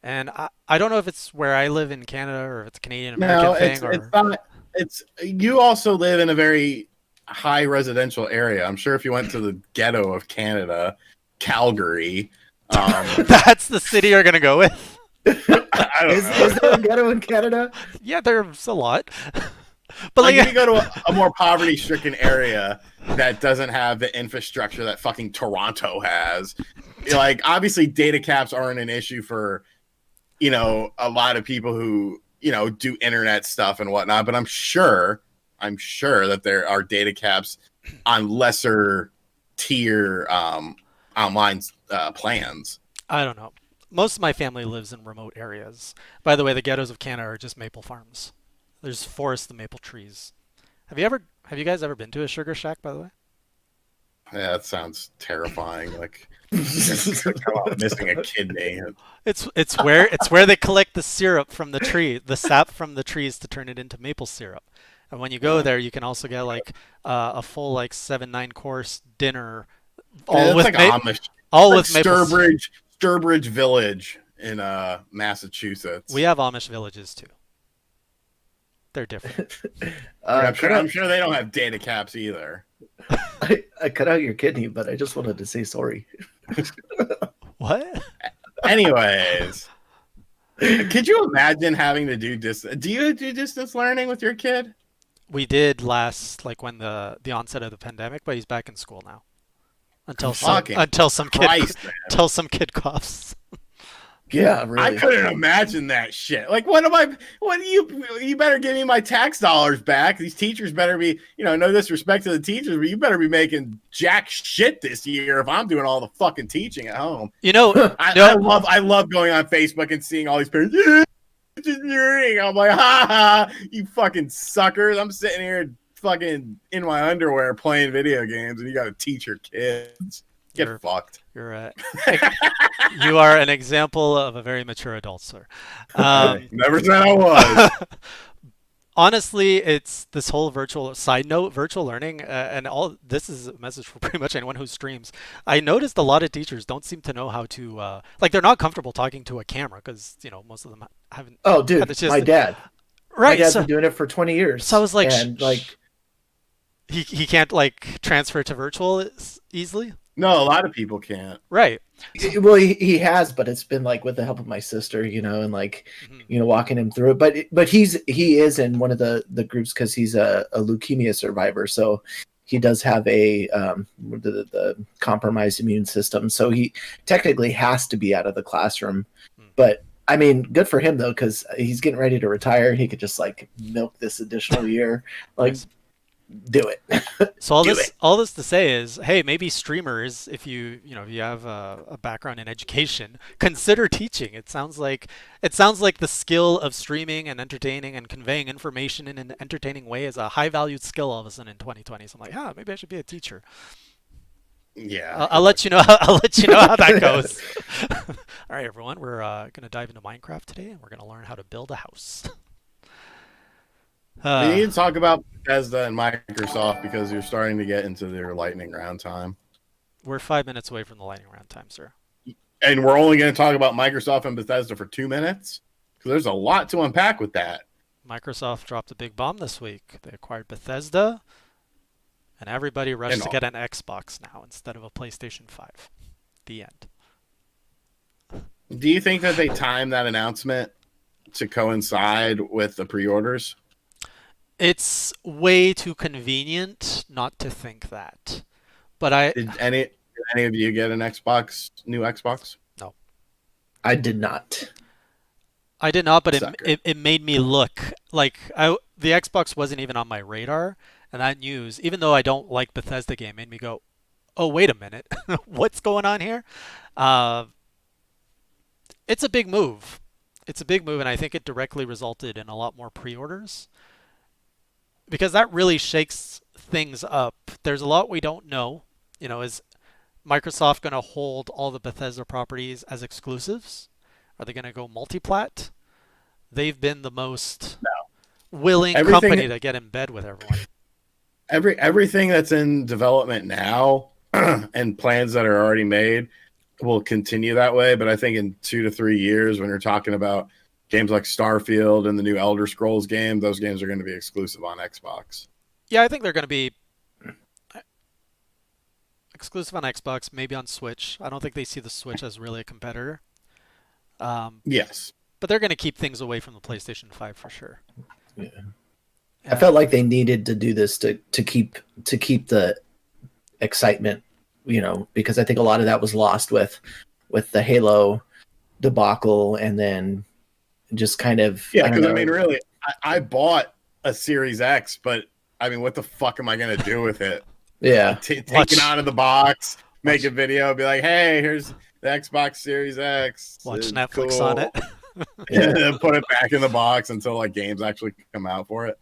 And I don't know if it's where I live in Canada or if it's a Canadian American thing. It's not. It's you also live in a very high residential area. I'm sure if you went to the ghetto of Canada, Calgary, that's the city you're gonna go with. I don't know. Is there a ghetto in Canada? Yeah, there's a lot. But like if you go to a more poverty-stricken area that doesn't have the infrastructure that fucking Toronto has, like obviously data caps aren't an issue for a lot of people who do internet stuff and whatnot. But I'm sure that there are data caps on lesser tier online plans. I don't know. Most of my family lives in remote areas. By the way, the ghettos of Canada are just maple farms. There's forests of maple trees. Have you guys ever been to a sugar shack, by the way? Yeah, that sounds terrifying. Like come out missing a kidney. It's where they collect the syrup from the tree, the sap from the trees to turn it into maple syrup. And when you go there, you can also get like a full like 7-9 course dinner, all with Amish. All with maple syrup. Sturbridge Village in Massachusetts. We have Amish villages too. They're different. I'm sure they don't have data caps either. I cut out your kidney, but I just wanted to say sorry. What? Anyways, could you imagine having to do distance? Do you do distance learning with your kid? We did when the onset of the pandemic, but he's back in school now. Until some kid coughs. Yeah, really. I couldn't imagine that shit. Like, you better give me my tax dollars back. These teachers better be, no disrespect to the teachers, but you better be making jack shit this year if I'm doing all the fucking teaching at home. I love going on Facebook and seeing all these parents. I'm like, ha ha, you fucking suckers. I'm sitting here fucking in my underwear playing video games and you got to teach your kids. Get fucked. You are an example of a very mature adult, sir. Never said I was. Honestly, it's this whole virtual learning, and all this is a message for pretty much anyone who streams. I noticed a lot of teachers don't seem to know how to, they're not comfortable talking to a camera because, most of them haven't. Oh, dude, my dad. Right. My dad's been doing it for 20 years. So I was like, he can't transfer to virtual easily. No, a lot of people can't. Right. Well, he has, but it's been with the help of my sister, and walking him through it. But he is in one of the groups because he's a leukemia survivor, so he does have the compromised immune system. So he technically has to be out of the classroom. But I mean, good for him though, because he's getting ready to retire. He could just milk this additional year, do it. So all this to say is, hey, maybe streamers, if you have a background in education, consider teaching. It sounds like the skill of streaming and entertaining and conveying information in an entertaining way is a high valued skill all of a sudden in 2020. So I'm like, maybe I should be a teacher. Yeah, I'll let you know. I'll let you know how that goes. All right, everyone, we're gonna dive into Minecraft today, and we're gonna learn how to build a house. We need to talk about Bethesda and Microsoft because you're starting to get into their lightning round time. We're 5 minutes away from the lightning round time, sir. And we're only going to talk about Microsoft and Bethesda for 2 minutes? Because there's a lot to unpack with that. Microsoft dropped a big bomb this week. They acquired Bethesda, and everybody rushed to get an Xbox now instead of a PlayStation 5. The end. Do you think that they timed that announcement to coincide with the pre-orders? It's way too convenient not to think that. But did any of you get an Xbox, new Xbox? No. I did not. But it made me look like the Xbox wasn't even on my radar, and that news, even though I don't like Bethesda game, made me go, "Oh, wait a minute. What's going on here?" It's a big move. it's a big move, and I think it directly resulted in a lot more pre-orders because that really shakes things up. There's a lot we don't know. Is Microsoft going to hold all the Bethesda properties as exclusives? Are they going to go multi-plat? They've been the most willing company to get in bed with everyone. Everything that's in development now and plans that are already made will continue that way. But I think in 2 to 3 years, when you're talking about games like Starfield and the new Elder Scrolls game, those games are going to be exclusive on Xbox. Yeah, I think they're going to be exclusive on Xbox, maybe on Switch. I don't think they see the Switch as really a competitor. Yes. But they're going to keep things away from the PlayStation 5 for sure. Yeah. I felt like they needed to do this to keep the excitement, because I think a lot of that was lost with the Halo debacle, and then just kind of because I mean, really, I bought a Series X, but I mean, what the fuck am I gonna do with it? Yeah, take it out of the box, make a video, be like, hey, here's the Xbox Series X. Watch Netflix on it. And then put it back in the box until like games actually come out for it.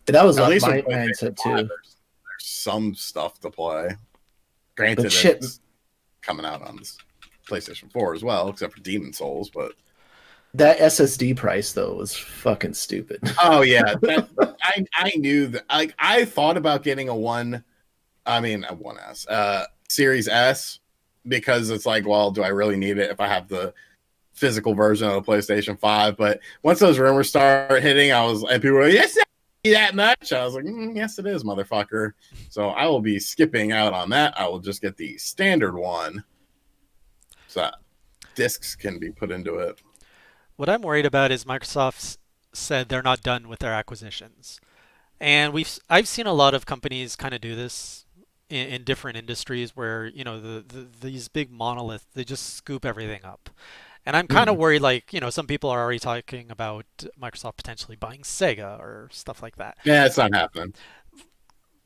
That was like my mindset too. There's some stuff to play. Granted, it's coming out on this PlayStation 4 as well, except for Demon Souls. But that SSD price though was fucking stupid. Oh yeah, I knew that. Like I thought about getting a 1S Series S because it's like, well, do I really need it if I have the physical version of the PlayStation 5? But once those rumors start hitting, and people were like, yes. That much? I was like, yes, it is, motherfucker. So I will be skipping out on that. I will just get the standard one, so that discs can be put into it. What I'm worried about is Microsoft said they're not done with their acquisitions, and I've seen a lot of companies kind of do this in different industries where these big monoliths, they just scoop everything up. And I'm kind of worried, like, some people are already talking about Microsoft potentially buying Sega or stuff like that. Yeah, it's not happening.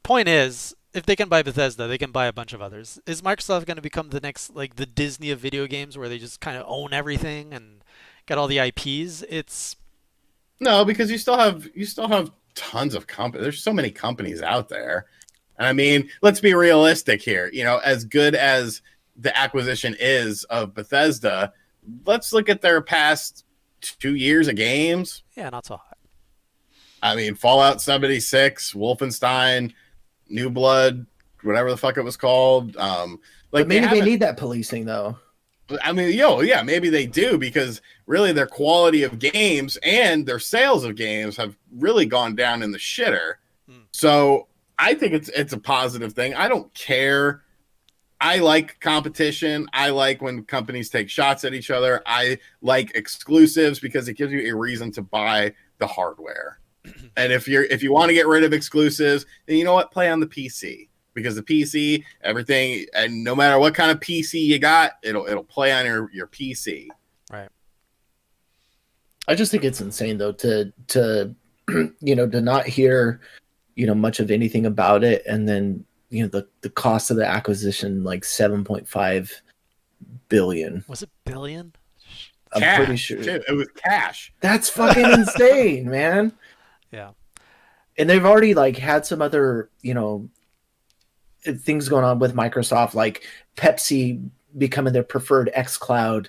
Point is, if they can buy Bethesda, they can buy a bunch of others. Is Microsoft going to become the next, like, the Disney of video games where they just kind of own everything and get all the IPs? No, because you still have tons of companies. There's so many companies out there. And I mean, let's be realistic here. As good as the acquisition is of Bethesda, let's look at their past 2 years of games. Yeah, not so hot. I mean, Fallout 76, Wolfenstein, New Blood, whatever the fuck it was called. But maybe they need that policing, though. I mean, yeah, maybe they do, because really their quality of games and their sales of games have really gone down in the shitter. So I think it's a positive thing. I don't care. I like competition. I like when companies take shots at each other. I like exclusives because it gives you a reason to buy the hardware. And if you want to get rid of exclusives, then you know what? Play on the PC, because the PC, everything, and no matter what kind of PC you got, it'll play on your PC. Right. I just think it's insane though to to not hear much of anything about it, and then the cost of the acquisition, like $7.5 billion. Was it billion? I'm cash, pretty sure too. It was cash. That's fucking insane, man. Yeah. And they've already had some other things going on with Microsoft, like Pepsi becoming their preferred xCloud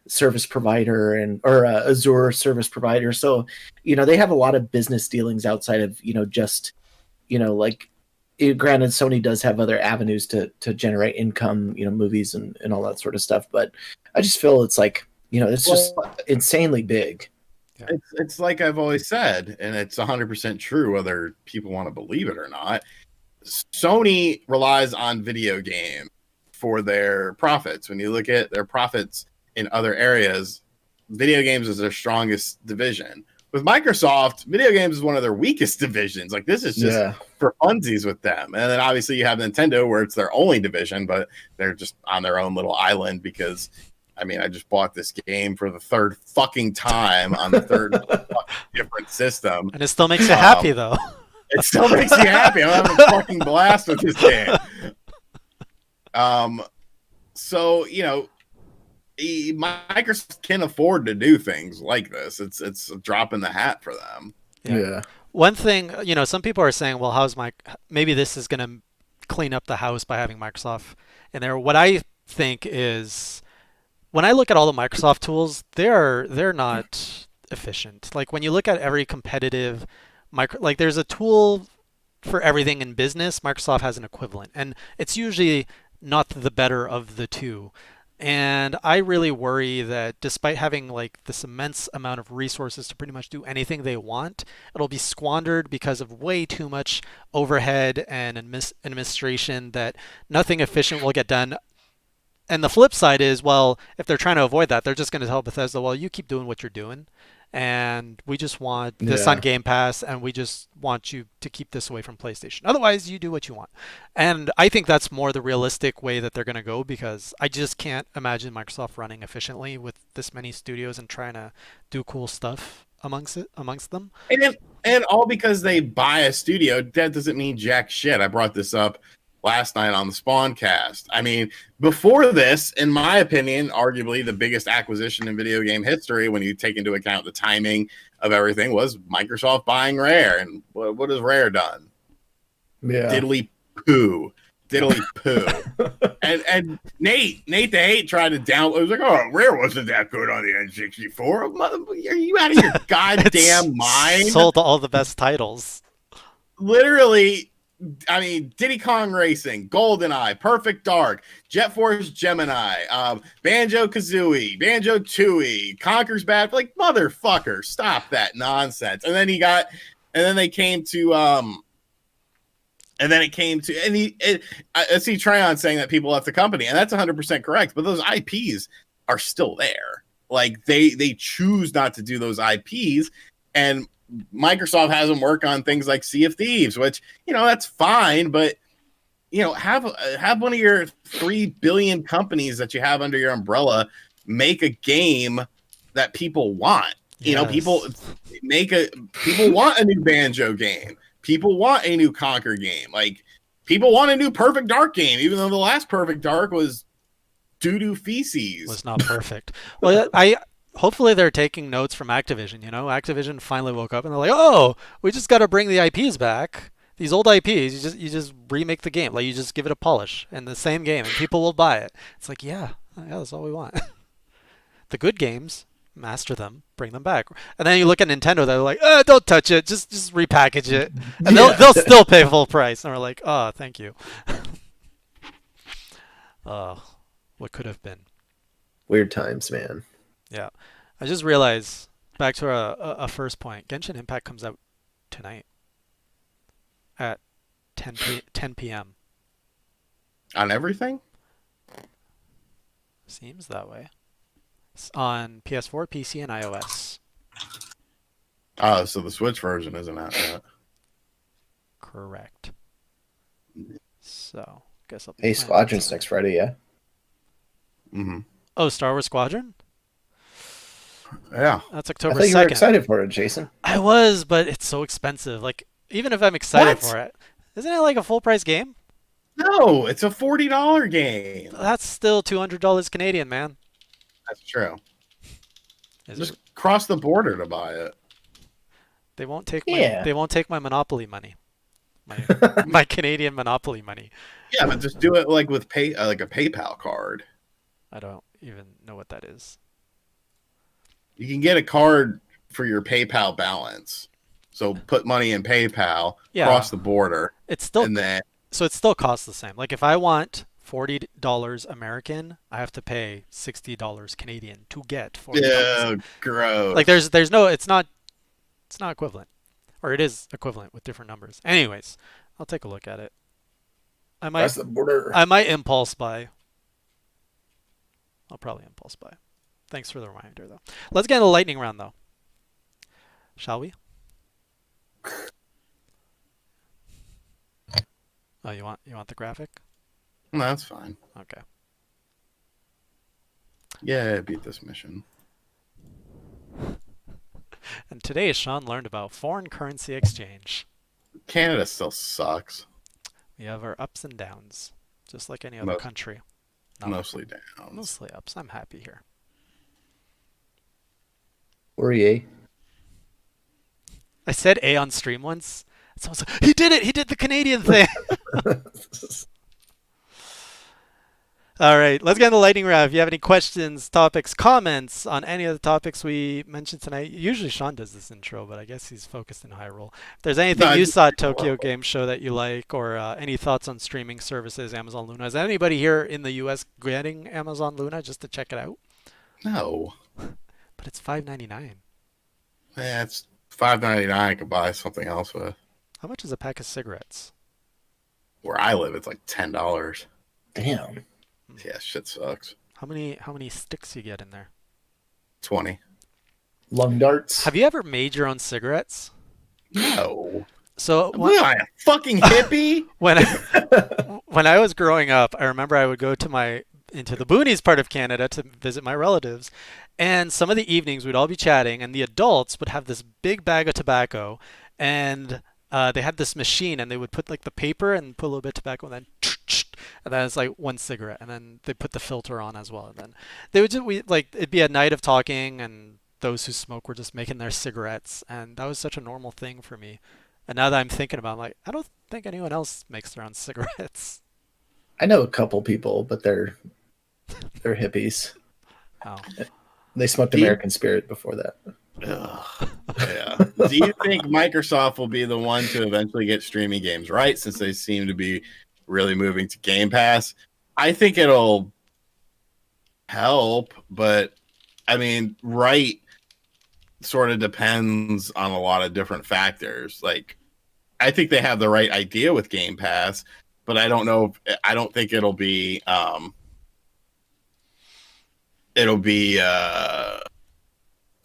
service provider or Azure service provider. So they have a lot of business dealings outside of just granted, Sony does have other avenues to generate income, movies and all that sort of stuff. But I just feel it's like, it's just insanely big. Yeah. It's like I've always said, and it's 100% true, whether people want to believe it or not. Sony relies on video games for their profits. When you look at their profits in other areas, video games is their strongest division. With Microsoft, video games is one of their weakest divisions. Like, this is just for funsies with them. And then obviously you have Nintendo, where it's their only division, but they're just on their own little island because, I mean, I just bought this game for the third fucking time on the third different system. And it still makes you happy, though. It still makes you happy. I'm having a fucking blast with this game. So, Microsoft can afford to do things like this. It's a drop in the hat for them. Yeah. One thing, some people are saying, well, maybe this is going to clean up the house by having Microsoft in there. What I think is, when I look at all the Microsoft tools, they're not efficient. Like when you look at every competitive like there's a tool for everything in business, Microsoft has an equivalent, and it's usually not the better of the two. And I really worry that despite having like this immense amount of resources to pretty much do anything they want, it'll be squandered because of way too much overhead and administration that nothing efficient will get done. And the flip side is, well, if they're trying to avoid that, they're just going to tell Bethesda, well, you keep doing what you're doing, and we just want this on Game Pass, and we just want you to keep this away from PlayStation. Otherwise, you do what you want. And I think that's more the realistic way that they're going to go, because I just can't imagine Microsoft running efficiently with this many studios and trying to do cool stuff amongst them. And all because they buy a studio, that doesn't mean jack shit. I brought this up last night on the Spawncast. I mean, before this, in my opinion, arguably the biggest acquisition in video game history, when you take into account the timing of everything, was Microsoft buying Rare. And what has Rare done? Yeah. Diddly poo. and Nate the Hate tried to download. It was like, oh, Rare wasn't that good on the N64. Are you out of your goddamn mind? Sold all the best titles. Literally. I mean, Diddy Kong Racing, GoldenEye, Perfect Dark, Jet Force Gemini, Banjo-Kazooie, Banjo-Tooie, Conker's Bad. Like, motherfucker, stop that nonsense. And then I see Tryon saying that people left the company, and that's 100% correct. But those IPs are still there. Like, they choose not to do those IPs, and Microsoft has them work on things like Sea of Thieves, which, that's fine, but, have one of your 3 billion companies that you have under your umbrella make a game that people want. Yes. People want a new Banjo game. People want a new Conquer game. Like, people want a new Perfect Dark game, even though the last Perfect Dark was doo-doo feces. Was not perfect. Well, hopefully they're taking notes from Activision. Activision finally woke up and they're like, oh, we just got to bring the IPs back. These old IPs, you just remake the game. Like, you just give it a polish in the same game and people will buy it. It's like, yeah, that's all we want. The good games, master them, bring them back. And then you look at Nintendo, they're like, don't touch it. Just repackage it. And they'll still pay full price. And we're like, oh, thank you. What could have been. Weird times, man. Yeah. I just realized, back to a first point, Genshin Impact comes out tonight at 10 p.m. On everything? Seems that way. It's on PS4, PC, and iOS. Oh, so the Switch version isn't out yet. Correct. So, guess I'll... Hey, Squadron's next Friday, yeah? Mm-hmm. Oh, Star Wars Squadron? Yeah. That's October 2nd. I thought you were excited for it, Jason. I was, but it's so expensive. Like, even if I'm excited for it, isn't it like a full price game? No, it's a $40 game. That's still $200 Canadian, man. That's true. Just cross the border to buy it. They won't take my Monopoly money. My Canadian Monopoly money. Yeah, but just do it like with like a PayPal card. I don't even know what that is. You can get a card for your PayPal balance. So put money in PayPal, cross the border. It's still so it still costs the same. Like if I want $40 American, I have to pay $60 Canadian to get $40. Yeah, gross. Like there's no it's not equivalent. Or it is equivalent with different numbers. Anyways, I'll take a look at it. I might impulse buy. I'll probably impulse buy. Thanks for the reminder, though. Let's get into the lightning round, though. Shall we? Oh, you want the graphic? No, that's fine. Okay. Yeah, I beat this mission. And today, Sean learned about foreign currency exchange. Canada still sucks. We have our ups and downs, just like any other country. No, Mostly downs. mostly ups. I'm happy here. Poirier. I said A on stream once. Someone's like, he did it! He did the Canadian thing! All right, let's get into the lightning round. If you have any questions, topics, comments on any of the topics we mentioned tonight, usually Sean does this intro, but I guess he's focused in Hyrule. If there's anything you saw at Tokyo Game Show that you like, or any thoughts on streaming services, Amazon Luna, is anybody here in the U.S. getting Amazon Luna just to check it out? No. But it's $5.99. Yeah, it's $5.99. I could buy something else with. How much is a pack of cigarettes? Where I live, it's like $10. Damn. Yeah, shit sucks. How many sticks you get in there? 20. Lung darts. Have you ever made your own cigarettes? No. So What am I, a fucking hippie? when I was growing up, I remember I would go to into the boonies part of Canada to visit my relatives, and some of the evenings we'd all be chatting, and the adults would have this big bag of tobacco, and they had this machine, and they would put like the paper and put a little bit of tobacco, and then it's like one cigarette, and then they put the filter on as well, and then they would it'd be a night of talking, and those who smoke were just making their cigarettes, and that was such a normal thing for me. And now that I'm thinking about it, I'm like, I don't think anyone else makes their own cigarettes. I know a couple people, but they're hippies. Oh. They smoked American Spirit before that. Yeah. Do you think Microsoft will be the one to eventually get streaming games right, since they seem to be really moving to Game Pass? I think it'll help, but I mean, right sort of depends on a lot of different factors. Like, I think they have the right idea with Game Pass, but I don't know. I don't think it'll be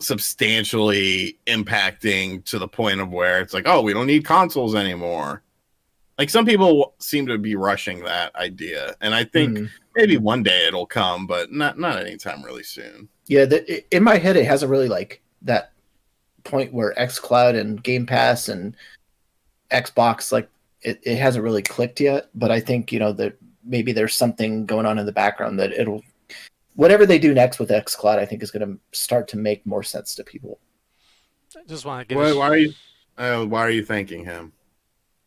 substantially impacting to the point of where it's like, oh, we don't need consoles anymore. Like, some people seem to be rushing that idea, and I think maybe one day it'll come, but not anytime really soon. Yeah, in my head, it hasn't really like that point where xCloud and Game Pass and Xbox, like it hasn't really clicked yet. But I think, that maybe there's something going on in the background that it'll, whatever they do next with xCloud, I think is going to start to make more sense to people. I just want to give. Why are you thanking him?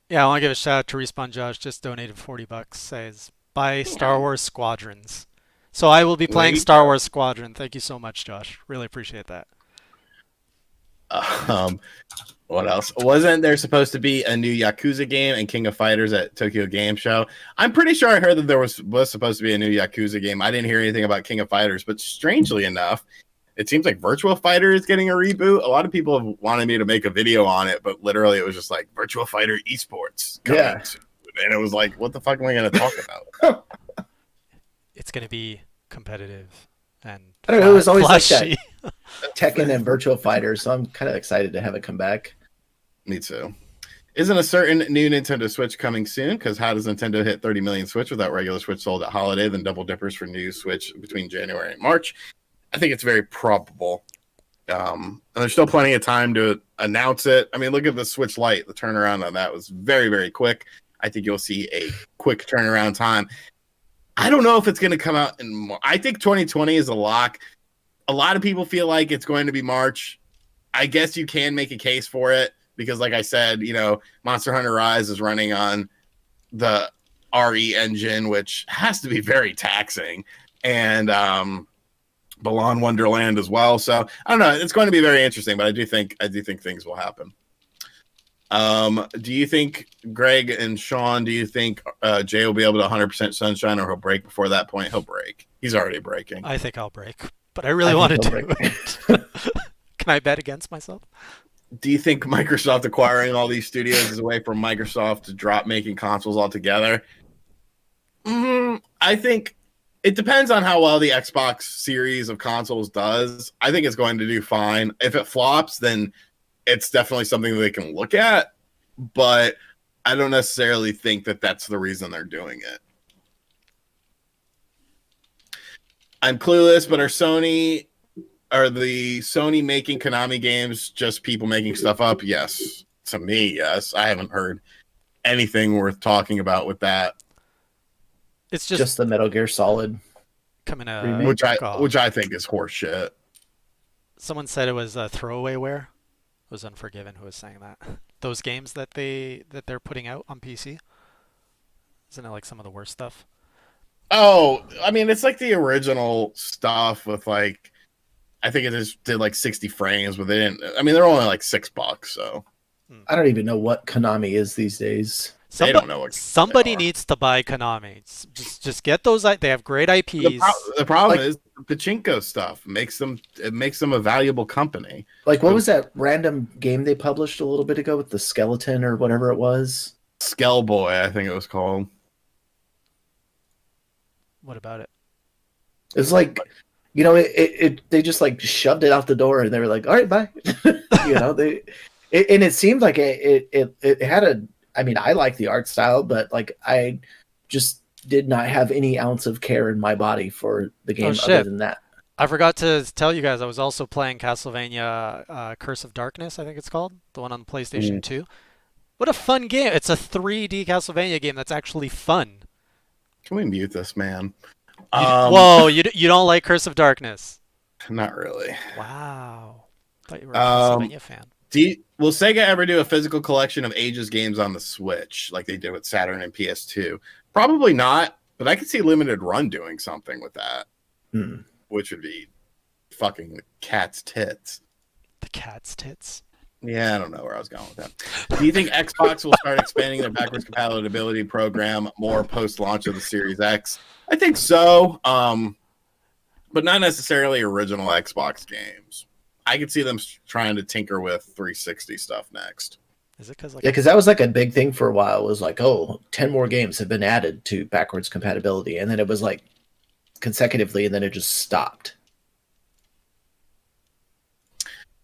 Yeah, I want to give a shout out to Respawn Josh. Just donated $40. Says buy Star Wars Squadrons. So I will be playing Star Wars Squadron. Thank you so much, Josh. Really appreciate that. What else? Wasn't there supposed to be a new Yakuza game and King of Fighters at Tokyo Game Show? I'm pretty sure I heard that there was supposed to be a new Yakuza game. I didn't hear anything about King of Fighters, but strangely enough, it seems like Virtua Fighter is getting a reboot. A lot of people have wanted me to make a video on it, but literally it was just like Virtua Fighter esports coming soon. And it was like, what the fuck am I going to talk about? It's going to be competitive and I don't know. It was always flashy. like that. Tekken and Virtua Fighter, so I'm kind of excited to have it come back. Me too. Isn't a certain new Nintendo Switch coming soon? Because how does Nintendo hit 30 million Switch without regular Switch sold at holiday, then double dippers for new Switch between January and March? I think it's very probable. And there's still plenty of time to announce it. I mean, look at the Switch Lite. The turnaround on that was very, very quick. I think you'll see a quick turnaround time. I don't know if it's going to come out in March. I think 2020 is a lock. A lot of people feel like it's going to be March. I guess you can make a case for it because, like I said, Monster Hunter Rise is running on the RE engine, which has to be very taxing, and Balan Wonderland as well. So I don't know. It's going to be very interesting, but I do think things will happen. Do you think, Greg and Sean, do you think Jay will be able to 100% Sunshine, or he'll break before that point? He'll break. He's already breaking. I think I'll break, but I really want to do it. Can I bet against myself? Do you think Microsoft acquiring all these studios is a way for Microsoft to drop making consoles altogether? I think it depends on how well the Xbox series of consoles does. I think it's going to do fine. If it flops, then it's definitely something that they can look at, but I don't necessarily think that that's the reason they're doing it. I'm clueless, but are the Sony making Konami games just people making stuff up? Yes. To me, yes. I haven't heard anything worth talking about with that. It's just the Metal Gear Solid. coming to Remake? which I think is horseshit. Someone said it was throwaway-ware. It was Unforgiven who was saying that. Those games that they're putting out on PC, isn't it like some of the worst stuff? Oh, I mean, it's like the original stuff with like, I think it just did like 60 frames, but they didn't. I mean, they're only like $6, so I don't even know what Konami is these days. They don't know what Somebody they are. needs to buy Konami. Just get those. They have great IPs. The problem Like- is the pachinko stuff makes them a valuable company. Like, what was that random game they published a little bit ago with the skeleton or whatever it was? Skellboy, I think it was called. What about it? It's like, you know, they just like shoved it out the door and they were like, all right, bye. You know, and it seemed like it had a, I mean, I like the art style, but like I just did not have any ounce of care in my body for the game other than that. I forgot to tell you guys I was also playing Castlevania Curse of Darkness, I think it's called, the one on PlayStation 2. What a fun game. It's a 3D Castlevania game that's actually fun. Can we mute this man? Whoa, you don't like Curse of Darkness? Not really. Wow. Thought you were a Castlevania fan. Will Sega ever do a physical collection of Ages games on the Switch like they did with Saturn and PS2? Probably not, but I could see Limited Run doing something with that, which would be fucking cat's tits. The cat's tits? Yeah, I don't know where I was going with that. Do you think Xbox will start expanding their backwards compatibility program more post-launch of the Series X? I think so, but not necessarily original Xbox games. I could see them trying to tinker with 360 stuff next. Is it because Yeah, because that was like a big thing for a while. It was like, 10 more games have been added to backwards compatibility. And then it was like consecutively, and then it just stopped.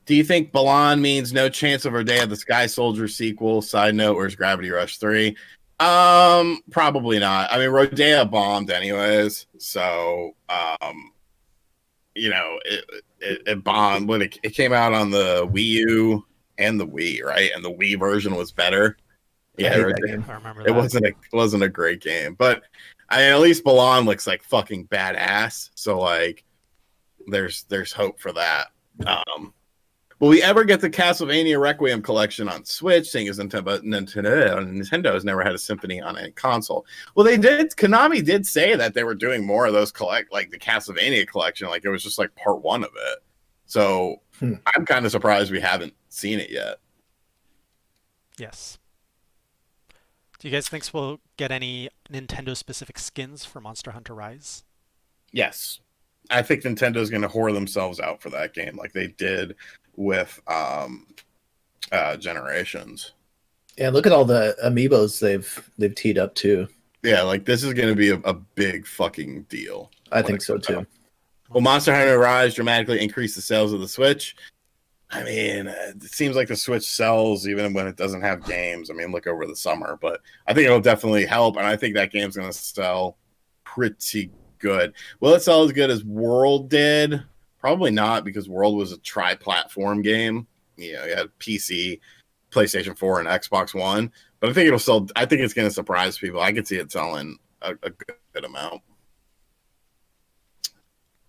Do you think Balan means no chance of our Day of the Sky Soldier sequel? Side note, where's Gravity Rush 3? Probably not. I mean, Rodea bombed anyways, so you know, it bombed when it came out on the Wii U and the Wii, right? And the Wii version was better. Yeah, I remember that. It wasn't a great game, but I mean, at least Balan looks like fucking badass. So like, there's hope for that. Will we ever get the Castlevania Requiem collection on Switch? Seeing as Nintendo has never had a symphony on any console. Well, they did. Konami did say that they were doing more of those like the Castlevania collection. Like it was just like part one of it. So I'm kind of surprised we haven't seen it yet. Yes. Do you guys think we'll get any Nintendo-specific skins for Monster Hunter Rise? Yes. I think Nintendo's going to whore themselves out for that game like they did with Generations. Yeah, look at all the amiibos they've teed up too. Yeah, like this is going to be a big fucking deal. I think so too. Will Monster Hunter Rise dramatically increase the sales of the Switch? I mean, it seems like the Switch sells even when it doesn't have games. I mean, look over the summer, but I think it'll definitely help, and I think that game's going to sell pretty good. Will it sell as good as World did? Probably not, because World was a tri-platform game. You know, you had PC, PlayStation 4, and Xbox One. But I think it'll sell. I think it's going to surprise people. I could see it selling a good amount.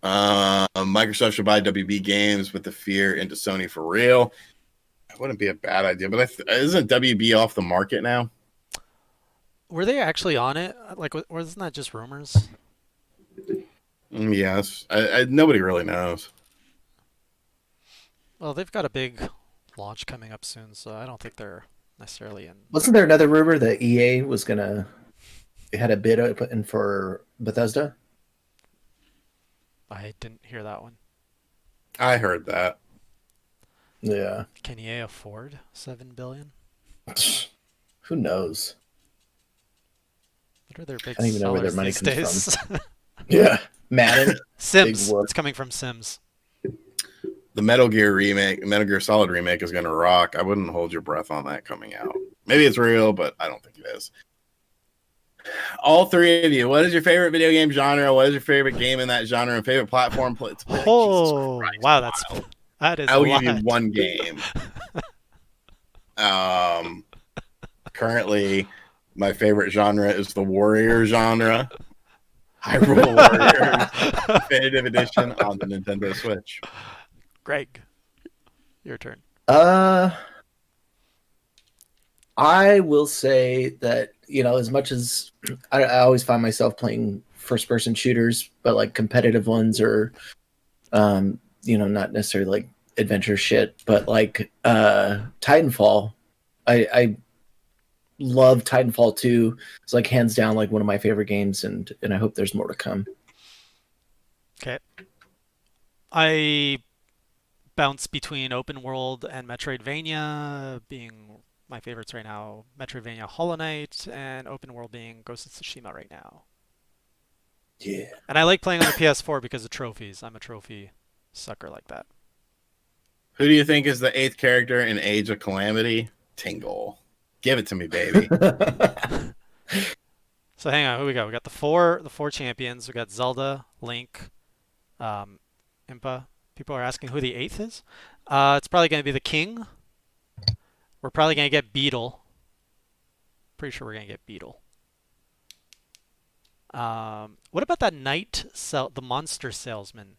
Microsoft should buy WB Games with the fear into Sony for real. That wouldn't be a bad idea, but isn't WB off the market now? Were they actually on it? Like, wasn't that just rumors? Yes. Nobody really knows. Well, they've got a big launch coming up soon, so I don't think they're necessarily in. Wasn't there another rumor that EA was had a bid in for Bethesda? I didn't hear that one. I heard that. Yeah. Can EA afford $7 billion? Who knows? What are their big I don't even know where their sellers money these comes days? Yeah. Madden. Sims. Big whoop. It's coming from Sims. The Metal Gear remake, Metal Gear Solid remake is going to rock. I wouldn't hold your breath on that coming out. Maybe it's real, but I don't think it is. All three of you, what is your favorite video game genre? What is your favorite game in that genre and favorite platform? Oh, wow, that is. I will give you one game. Currently, my favorite genre is the warrior genre. Hyrule Warriors Definitive Edition on the Nintendo Switch. Greg, your turn. I will say that, as much as I always find myself playing first-person shooters, but like competitive ones or, not necessarily like adventure shit, but like Titanfall. I love Titanfall 2. It's like hands down like one of my favorite games, and I hope there's more to come. Okay. I bounce between open world and Metroidvania being my favorites right now. Metroidvania Hollow Knight and open world being Ghost of Tsushima right now. Yeah. And I like playing on the PS4 because of trophies. I'm a trophy sucker like that. Who do you think is the 8th character in Age of Calamity? Tingle. Give it to me, baby. So hang on, who we got? We got the four champions. We got Zelda, Link, Impa. People are asking who the 8th is. It's probably going to be the King. We're probably going to get Beetle. Pretty sure we're going to get Beetle. What about that knight, the monster salesman?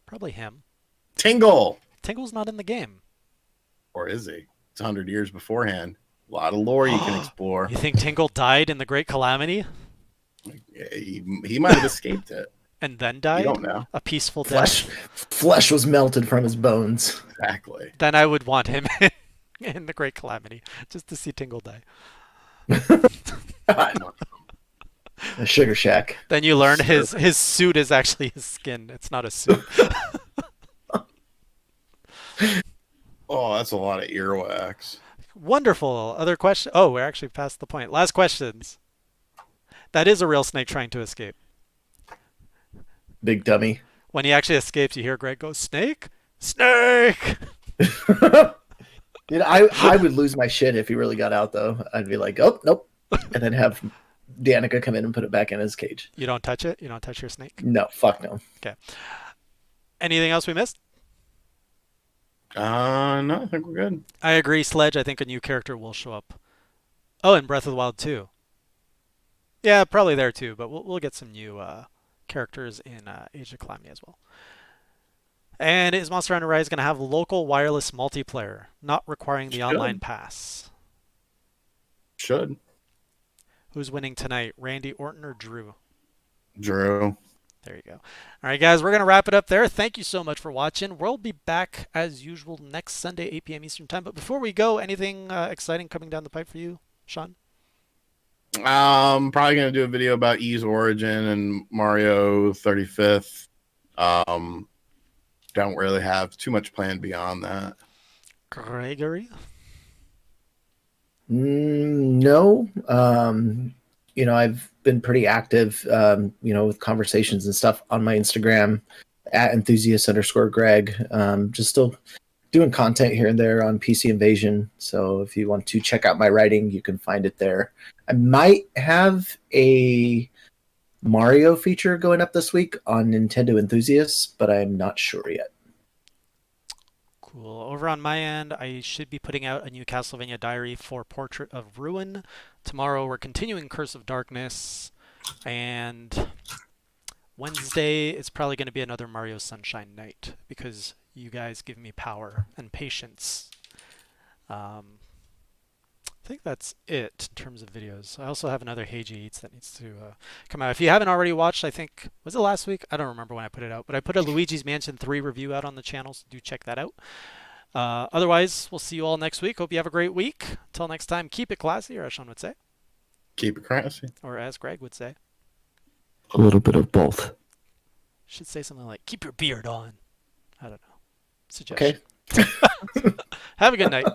Probably him. Tingle! Tingle's not in the game. Or is he? It's 100 years beforehand. A lot of lore you can explore. You think Tingle died in the Great Calamity? Yeah, he might have escaped it. And then died? You don't know. A peaceful death? Flesh was melted from his bones. Exactly. Then I would want him in the Great Calamity, just to see Tingle die. A sugar shack. Then you learn his suit is actually his skin. It's not a suit. Oh, that's a lot of earwax. Wonderful. Other question? Oh, we're actually past the point. Last questions. That is a real snake trying to escape. Big dummy. When he actually escapes, you hear Greg go, "Snake? Snake!" I would lose my shit if he really got out, though. I'd be like, oh, nope. And then have Danica come in and put it back in his cage. You don't touch it? You don't touch your snake? No, fuck no. Okay. Anything else we missed? No, I think we're good. I agree, Sledge. I think a new character will show up. Oh, and Breath of the Wild 2. Yeah, probably there too, but we'll get some new characters in Age of Calamity as well. And is Monster Hunter Rise going to have local wireless multiplayer, not requiring the online pass? Should. Who's winning tonight, Randy Orton or Drew? Drew. There you go. All right, guys, we're going to wrap it up there. Thank you so much for watching. We'll be back as usual next Sunday, 8 p.m. Eastern Time. But before we go, anything exciting coming down the pipe for you, Sean? Probably going to do a video about E's origin and Mario 35th. Don't really have too much planned beyond that. Gregory? No. I've been pretty active, with conversations and stuff on my Instagram at enthusiast_Greg. Just still doing content here and there on PC Invasion. So if you want to check out my writing, you can find it there. I might have a Mario feature going up this week on Nintendo Enthusiasts, but I'm not sure yet. Cool. Over on my end, I should be putting out a new Castlevania diary for Portrait of Ruin. Tomorrow we're continuing Curse of Darkness, and Wednesday is probably going to be another Mario Sunshine night because you guys give me power and patience. I think that's it in terms of videos. I also have another Heiji Eats that needs to come out. If you haven't already watched, I think, was it last week? I don't remember when I put it out, but I put a Luigi's Mansion 3 review out on the channel, so do check that out. Otherwise, we'll see you all next week. Hope you have a great week. Until next time, keep it classy, or as Sean would say. Keep it classy. Or as Greg would say. A little bit of both. Should say something like, keep your beard on. I don't know. Suggestion. Okay. Have a good night.